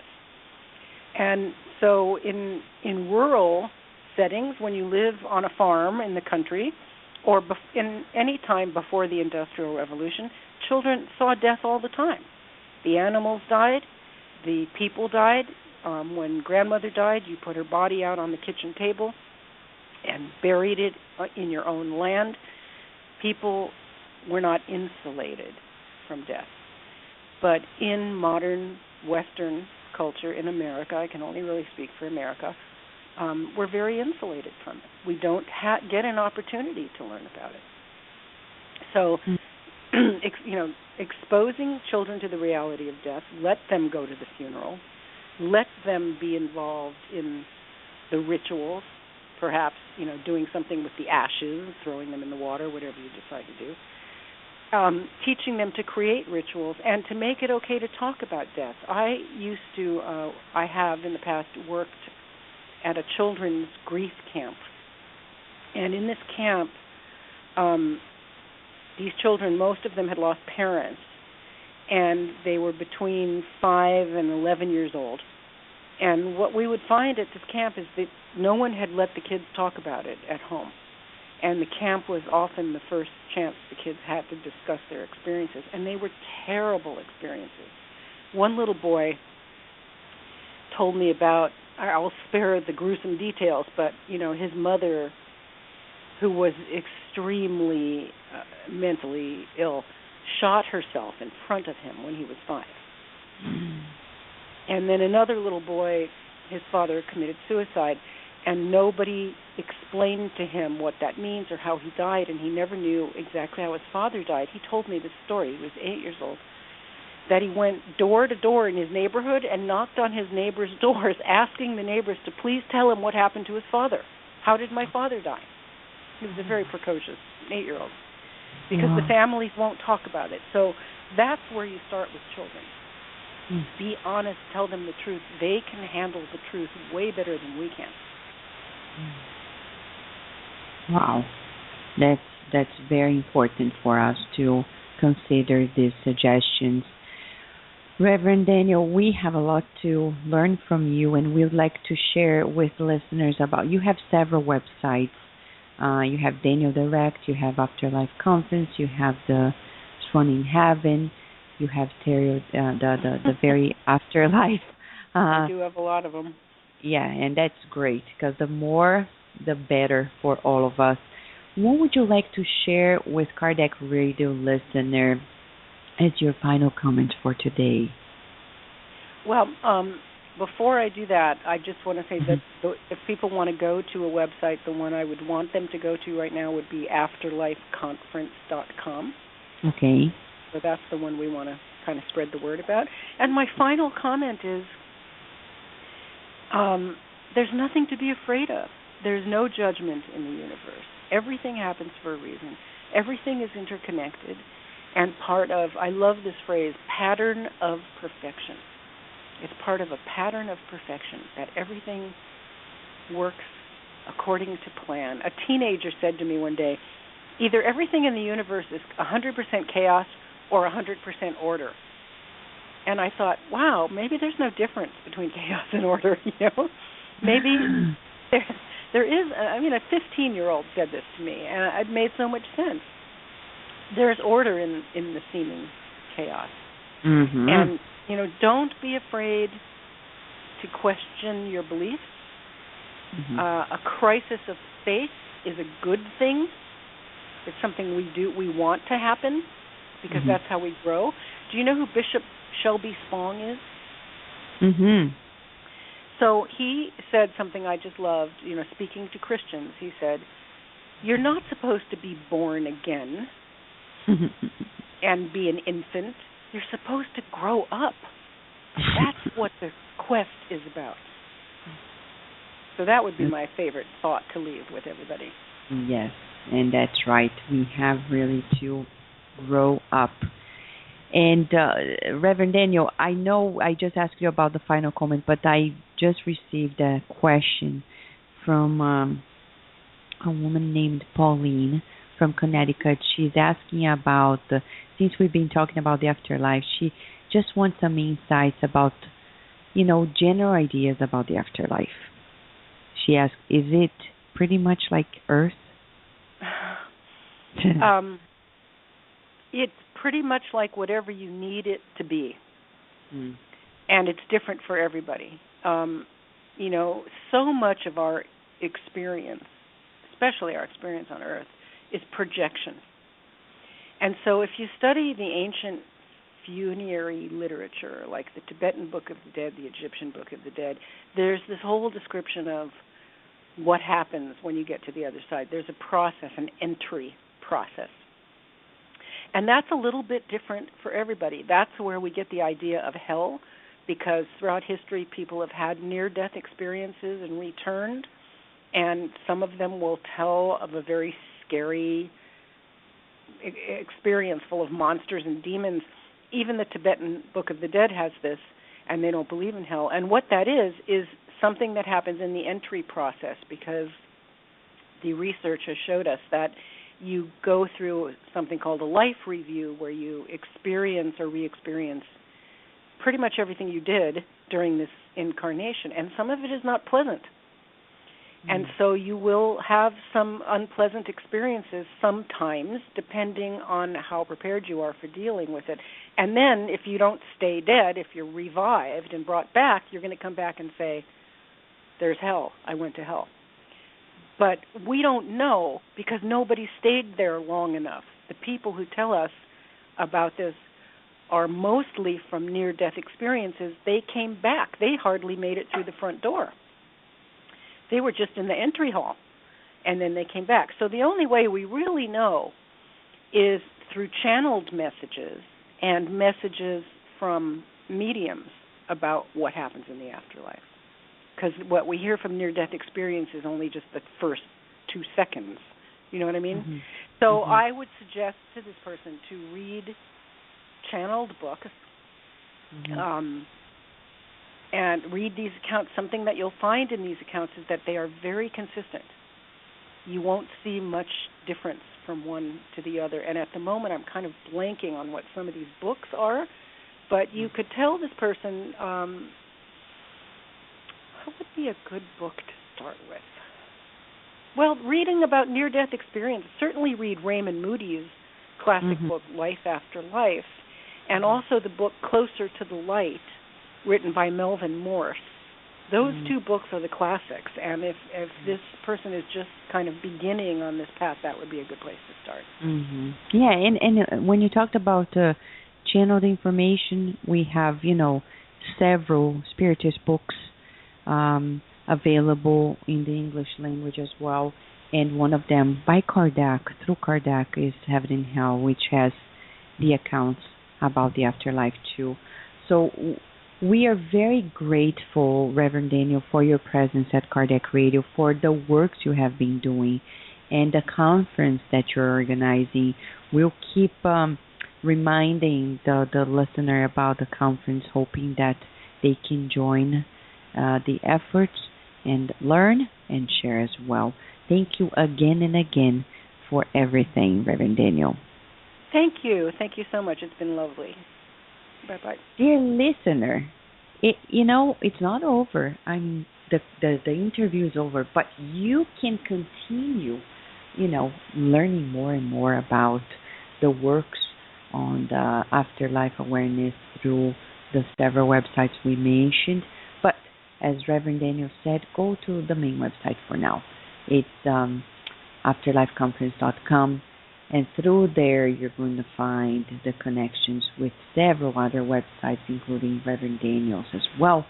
And so in rural settings, when you live on a farm in the country, or in any time before the Industrial Revolution, children saw death all the time. The animals died, the people died. When grandmother died, you put her body out on the kitchen table, and buried it in your own land, people were not insulated from death. But in modern Western culture in America, I can only really speak for America, we're very insulated from it. We don't get an opportunity to learn about it. So, exposing children to the reality of death, let them go to the funeral, let them be involved in the rituals, perhaps, doing something with the ashes, throwing them in the water, whatever you decide to do. Teaching them to create rituals and to make it okay to talk about death. I have in the past worked at a children's grief camp. And in this camp, these children, most of them had lost parents, and they were between 5 and 11 years old. And what we would find at this camp is that no one had let the kids talk about it at home. And the camp was often the first chance the kids had to discuss their experiences. And they were terrible experiences. One little boy told me about, I'll spare the gruesome details, but, his mother, who was extremely mentally ill, shot herself in front of him when he was 5. And then another little boy, his father committed suicide, and nobody explained to him what that means or how he died, and he never knew exactly how his father died. He told me this story. He was 8 years old, that he went door to door in his neighborhood and knocked on his neighbors' doors, asking the neighbors to please tell him what happened to his father. How did my father die? He was a very precocious 8-year-old, because the families won't talk about it. So that's where you start with children. Be honest, tell them the truth. They can handle the truth way better than we can. Wow. That's very important for us to consider these suggestions. Reverend Daniel, we have a lot to learn from you, and we would like to share with listeners about, you have several websites. You have Daniel Direct, you have Afterlife Conference, you have the Swan in Heaven, you have Terri, the very Afterlife. I do have a lot of them. Yeah, and that's great, because the more, the better for all of us. What would you like to share with Kardec Radio listener as your final comment for today? Well, before I do that, I just want to say that if people want to go to a website, the one I would want them to go to right now would be afterlifeconference.com. Okay. So that's the one we want to kind of spread the word about. And my final comment is, there's nothing to be afraid of. There's no judgment in the universe. Everything happens for a reason. Everything is interconnected. And part of, I love this phrase, pattern of perfection. It's part of a pattern of perfection, that everything works according to plan. A teenager said to me one day, either everything in the universe is 100% chaos or 100% order. And I thought, wow, maybe there's no difference between chaos and order, Maybe there is, a 15-year-old said this to me, and it made so much sense. There's order in the seeming chaos. Mm-hmm. And, don't be afraid to question your beliefs. Mm-hmm. A crisis of faith is a good thing. It's something we want to happen, because that's how we grow. Do you know who Bishop Shelby Spong is? Mm-hmm. So he said something I just loved, speaking to Christians. He said, you're not supposed to be born again and be an infant. You're supposed to grow up. That's what the quest is about. So that would be my favorite thought to leave with everybody. Yes, and that's right. We have really to grow up. And Reverend Daniel, I know I just asked you about the final comment, but I just received a question from a woman named Pauline from Connecticut. She's asking about, since we've been talking about the afterlife, she just wants some insights about, general ideas about the afterlife. She asked, is it pretty much like Earth? It's pretty much like whatever you need it to be. And it's different for everybody. So much of our experience especially our experience on Earth, is projection. And so if you study the ancient funerary literature, like the Tibetan Book of the Dead, the Egyptian Book of the Dead, there's this whole description of what happens when you get to the other side. There's a process, an entry process. And that's a little bit different for everybody. That's where we get the idea of hell, because throughout history people have had near-death experiences and returned, and some of them will tell of a very scary experience full of monsters and demons. Even the Tibetan Book of the Dead has this, and they don't believe in hell. And what that is something that happens in the entry process, because the research has showed us that you go through something called a life review, where you experience or re-experience pretty much everything you did during this incarnation, and some of it is not pleasant. And so you will have some unpleasant experiences sometimes, depending on how prepared you are for dealing with it. And then if you don't stay dead, if you're revived and brought back, you're going to come back and say, there's hell, I went to hell. But we don't know, because nobody stayed there long enough. The people who tell us about this are mostly from near-death experiences. They came back. They hardly made it through the front door. They were just in the entry hall, and then they came back. So the only way we really know is through channeled messages and messages from mediums about what happens in the afterlife. Because what we hear from near-death experience is only just the first 2 seconds. You know what I mean? Mm-hmm. So I would suggest to this person to read channeled books, and read these accounts. Something that you'll find in these accounts is that they are very consistent. You won't see much difference from one to the other. And at the moment, I'm kind of blanking on what some of these books are, but you could tell this person, what would be a good book to start with? Well, reading about near-death experience, certainly read Raymond Moody's classic book, Life After Life, and also the book Closer to the Light, written by Melvin Morse. Those 2 books are the classics, and if this person is just kind of beginning on this path, that would be a good place to start. Yeah, and when you talked about channeled information, we have, several spiritist books available in the English language as well, and one of them by Kardec, through Kardec, is Heaven and Hell, which has the accounts about the afterlife too. So we are very grateful, Reverend Daniel, for your presence at Kardec Radio, for the works you have been doing, and the conference that you're organizing. We'll keep reminding the listener about the conference, hoping that they can join the efforts and learn and share as well. Thank you again and again for everything, Reverend Daniel. Thank you. Thank you so much. It's been lovely. Bye-bye. Dear listener, it's not over. I mean, the interview is over, but you can continue, learning more and more about the works on the afterlife awareness through the several websites we mentioned. But as Reverend Daniel said, go to the main website for now. It's afterlifeconference.com. And through there, you're going to find the connections with several other websites, including Reverend Daniel's as well.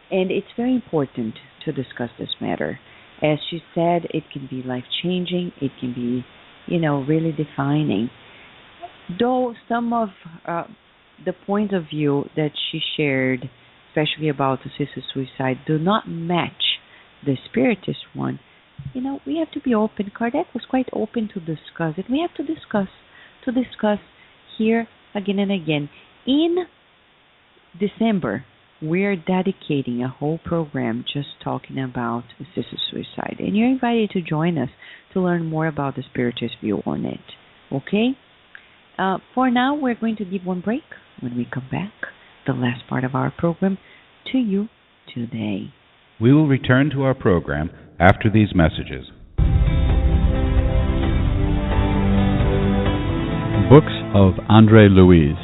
And it's very important to discuss this matter. As she said, it can be life-changing. It can be, really defining. Though some of the points of view that she shared, especially about assisted suicide, do not match the spiritist one, we have to be open. Kardec was quite open to discuss it. We have to discuss here again and again. In December, we're dedicating a whole program just talking about assisted suicide. And you're invited to join us to learn more about the spiritist view on it. Okay? For now, we're going to give one break. When we come back, the last part of our program, To You Today. We will return to our program after these messages. Books of André Louise.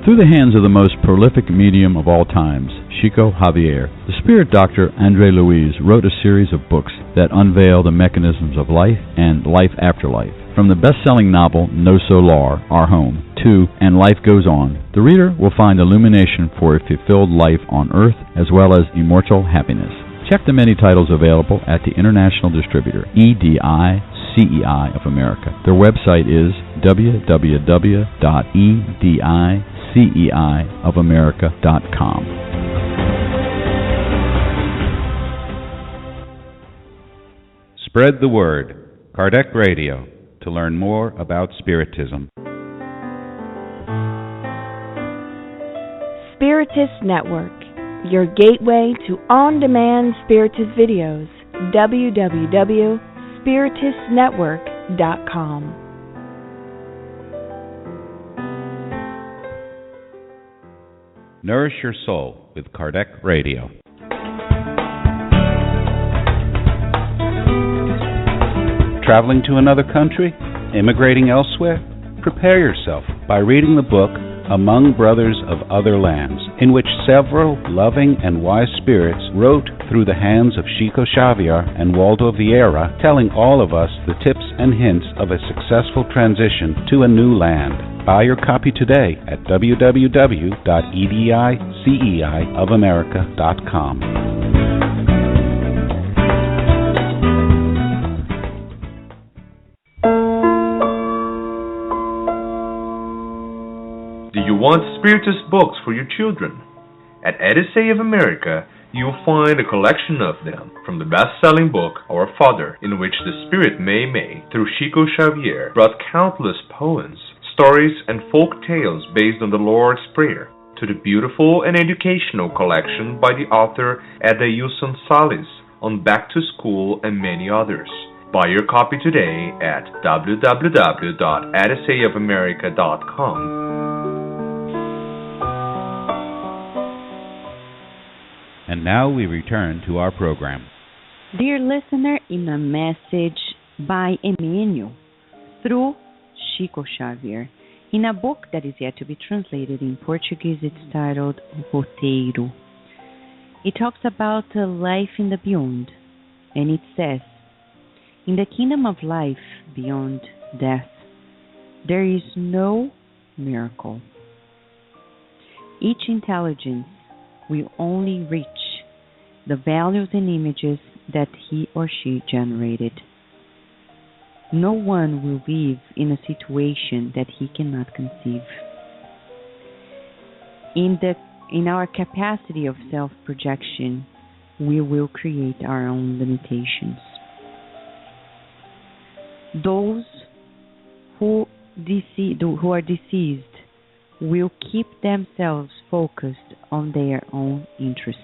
Through the hands of the most prolific medium of all times, Chico Javier. The spirit doctor Andre Luis wrote a series of books that unveil the mechanisms of life and life after life. From the best-selling novel No Solar, Our Home, to And Life Goes On, the reader will find illumination for a fulfilled life on Earth as well as immortal happiness. Check the many titles available at the international distributor, EDI CEI of America. Their website is www.ediceiofamerica.com. Spread the word. Kardec Radio, to learn more about Spiritism. Spiritist Network, your gateway to on-demand Spiritist videos. www.spiritistnetwork.com. Nourish your soul with Kardec Radio. Traveling to another country? Immigrating elsewhere? Prepare yourself by reading the book Among Brothers of Other Lands, in which several loving and wise spirits wrote through the hands of Chico Xavier and Waldo Vieira, telling all of us the tips and hints of a successful transition to a new land. Buy your copy today at www.ediceiofamerica.com. Do you want Spiritist books for your children? At Edicei of America, you'll find a collection of them, from the best-selling book Our Father, in which the Spirit Mei Mei, through Chico Xavier, brought countless poems, stories, and folk tales based on the Lord's Prayer, to the beautiful and educational collection by the author Edailson Salles on Back to School and many others. Buy your copy today at www.ediceiofamerica.com. And now we return to our program. Dear listener, in a message by Emmanuel through Chico Xavier, in a book that is yet to be translated in Portuguese, it's titled Roteiro. It talks about life in the beyond, and it says, in the kingdom of life beyond death, there is no miracle. Each intelligence will only reach the values and images that he or she generated. No one will live in a situation that he cannot conceive. In our capacity of self-projection, we will create our own limitations. Those who are deceased will keep themselves focused on their own interests.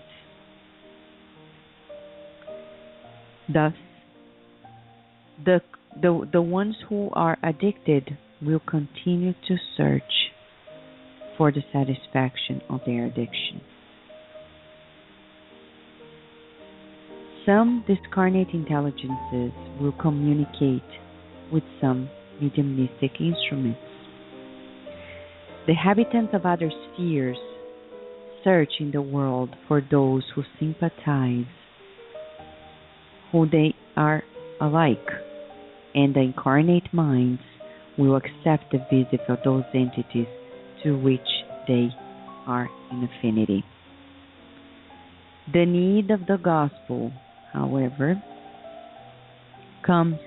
Thus, the ones who are addicted will continue to search for the satisfaction of their addiction. Some discarnate intelligences will communicate with some mediumistic instruments. The inhabitants of other spheres search in the world for those who sympathize, who they are alike, and the incarnate minds will accept the visit of those entities to which they are in affinity. The need of the gospel, however, comes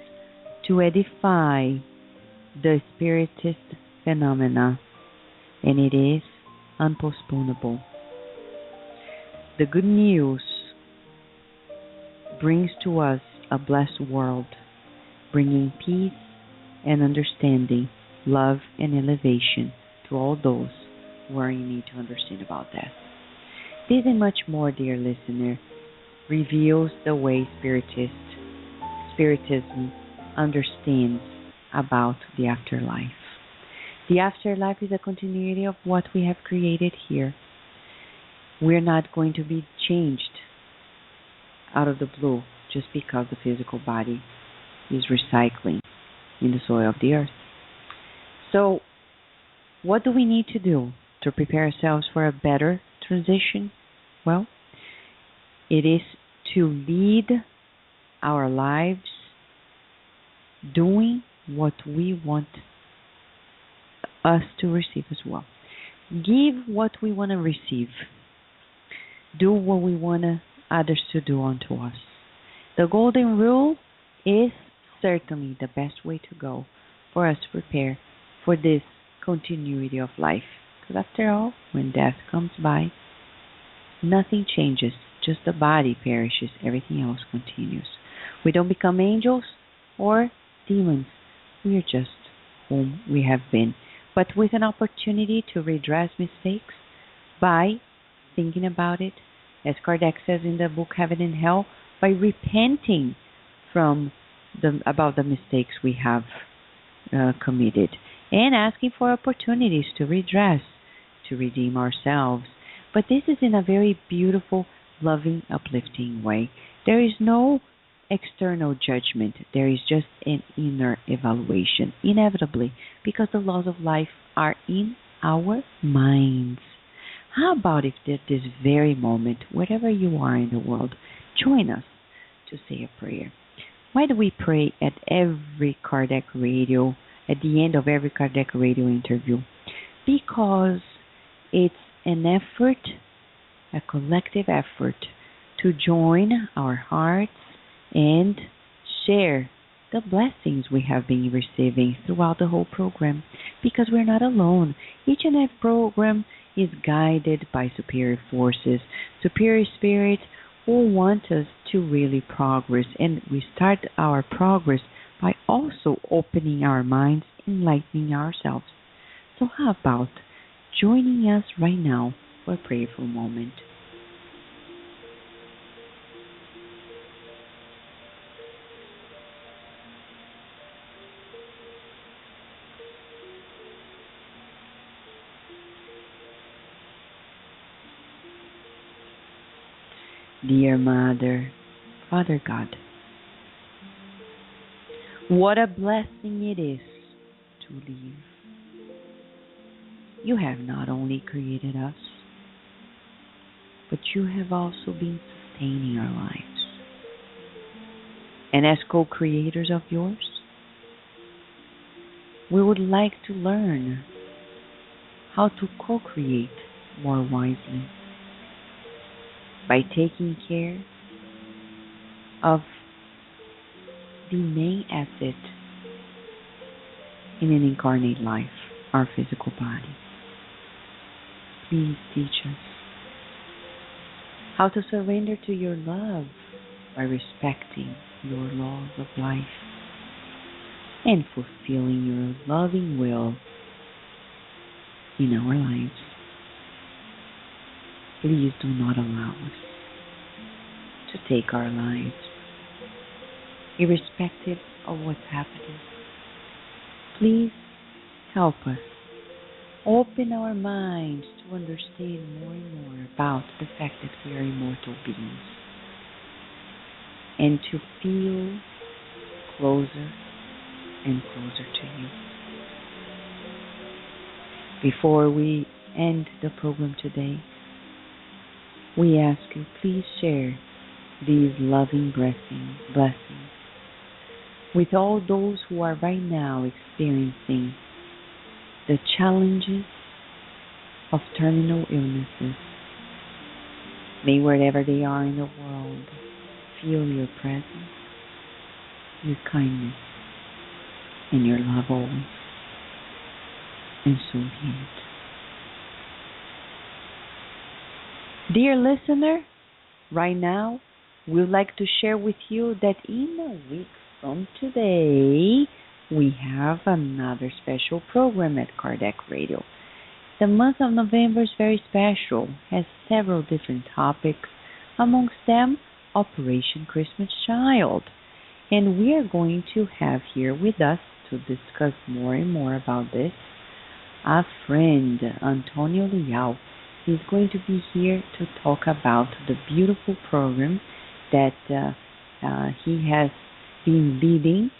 to edify the spiritist phenomena, and it is unpostponable. The good news brings to us a blessed world, bringing peace and understanding, love and elevation to all those who are in need to understand about death. This and much more, dear listener, reveals the way Spiritism understands about the afterlife. The afterlife is a continuity of what we have created here. We're not going to be changed out of the blue just because the physical body is recycling in the soil of the earth. So, what do we need to do to prepare ourselves for a better transition? Well, it is to lead our lives doing what we want us to receive as well. Give what we want to receive. Do what we want others to do unto us. The golden rule is certainly the best way to go for us to prepare for this continuity of life. Because after all, when death comes by, nothing changes, just the body perishes, everything else continues. We don't become angels or demons. We are just whom we have been, but with an opportunity to redress mistakes by thinking about it, as Kardec says in the book Heaven and Hell, by repenting about the mistakes we have committed and asking for opportunities to redress, to redeem ourselves. But this is in a very beautiful, loving, uplifting way. There is no external judgment. There is just an inner evaluation, inevitably, because the laws of life are in our minds. How about if at this very moment, wherever you are in the world, join us to say a prayer? Why do we pray at every Kardec Radio, at the end of every Kardec Radio interview? Because it's an effort, a collective effort, to join our hearts and share the blessings we have been receiving throughout the whole program, because we're not alone. Each and every program is guided by superior forces, superior spirits who want us to really progress, and we start our progress by also opening our minds, enlightening ourselves. So how about joining us right now for a prayerful moment? Dear Mother, Father God, what a blessing it is to live. You have not only created us, but you have also been sustaining our lives. And as co-creators of yours, we would like to learn how to co-create more wisely, by taking care of the main asset in an incarnate life, our physical body. Please teach us how to surrender to your love by respecting your laws of life and fulfilling your loving will in our lives. Please do not allow us to take our lives, irrespective of what's happening. Please help us open our minds to understand more and more about the fact that we are immortal beings, and to feel closer and closer to you. Before we end the program today, we ask you, please share these loving blessings with all those who are right now experiencing the challenges of terminal illnesses. May wherever they are in the world feel your presence, your kindness, and your love always. And so be it. Dear listener, right now, we would like to share with you that in a week from today, we have another special program at Kardec Radio. The month of November is very special, has several different topics, amongst them Operation Christmas Child. And we are going to have here with us to discuss more and more about this, a friend, Antonio Leal. He's going to be here to talk about the beautiful program that he has been leading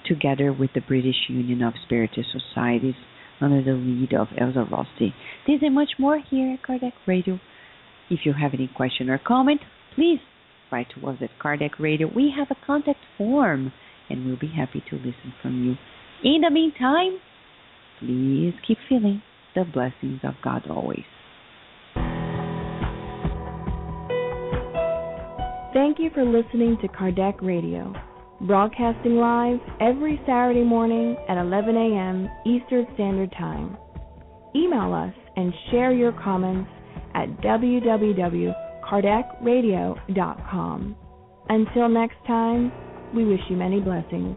together with the British Union of Spiritist Societies under the lead of Elsa Rossi. This and much more here at Kardec Radio. If you have any question or comment, please write to us at Kardec Radio. We have a contact form, and we'll be happy to listen from you. In the meantime, please keep feeling the blessings of God always. Thank you for listening to Kardec Radio, broadcasting live every Saturday morning at 11 a.m. Eastern Standard Time. Email us and share your comments at www.kardecradio.com. Until next time, we wish you many blessings.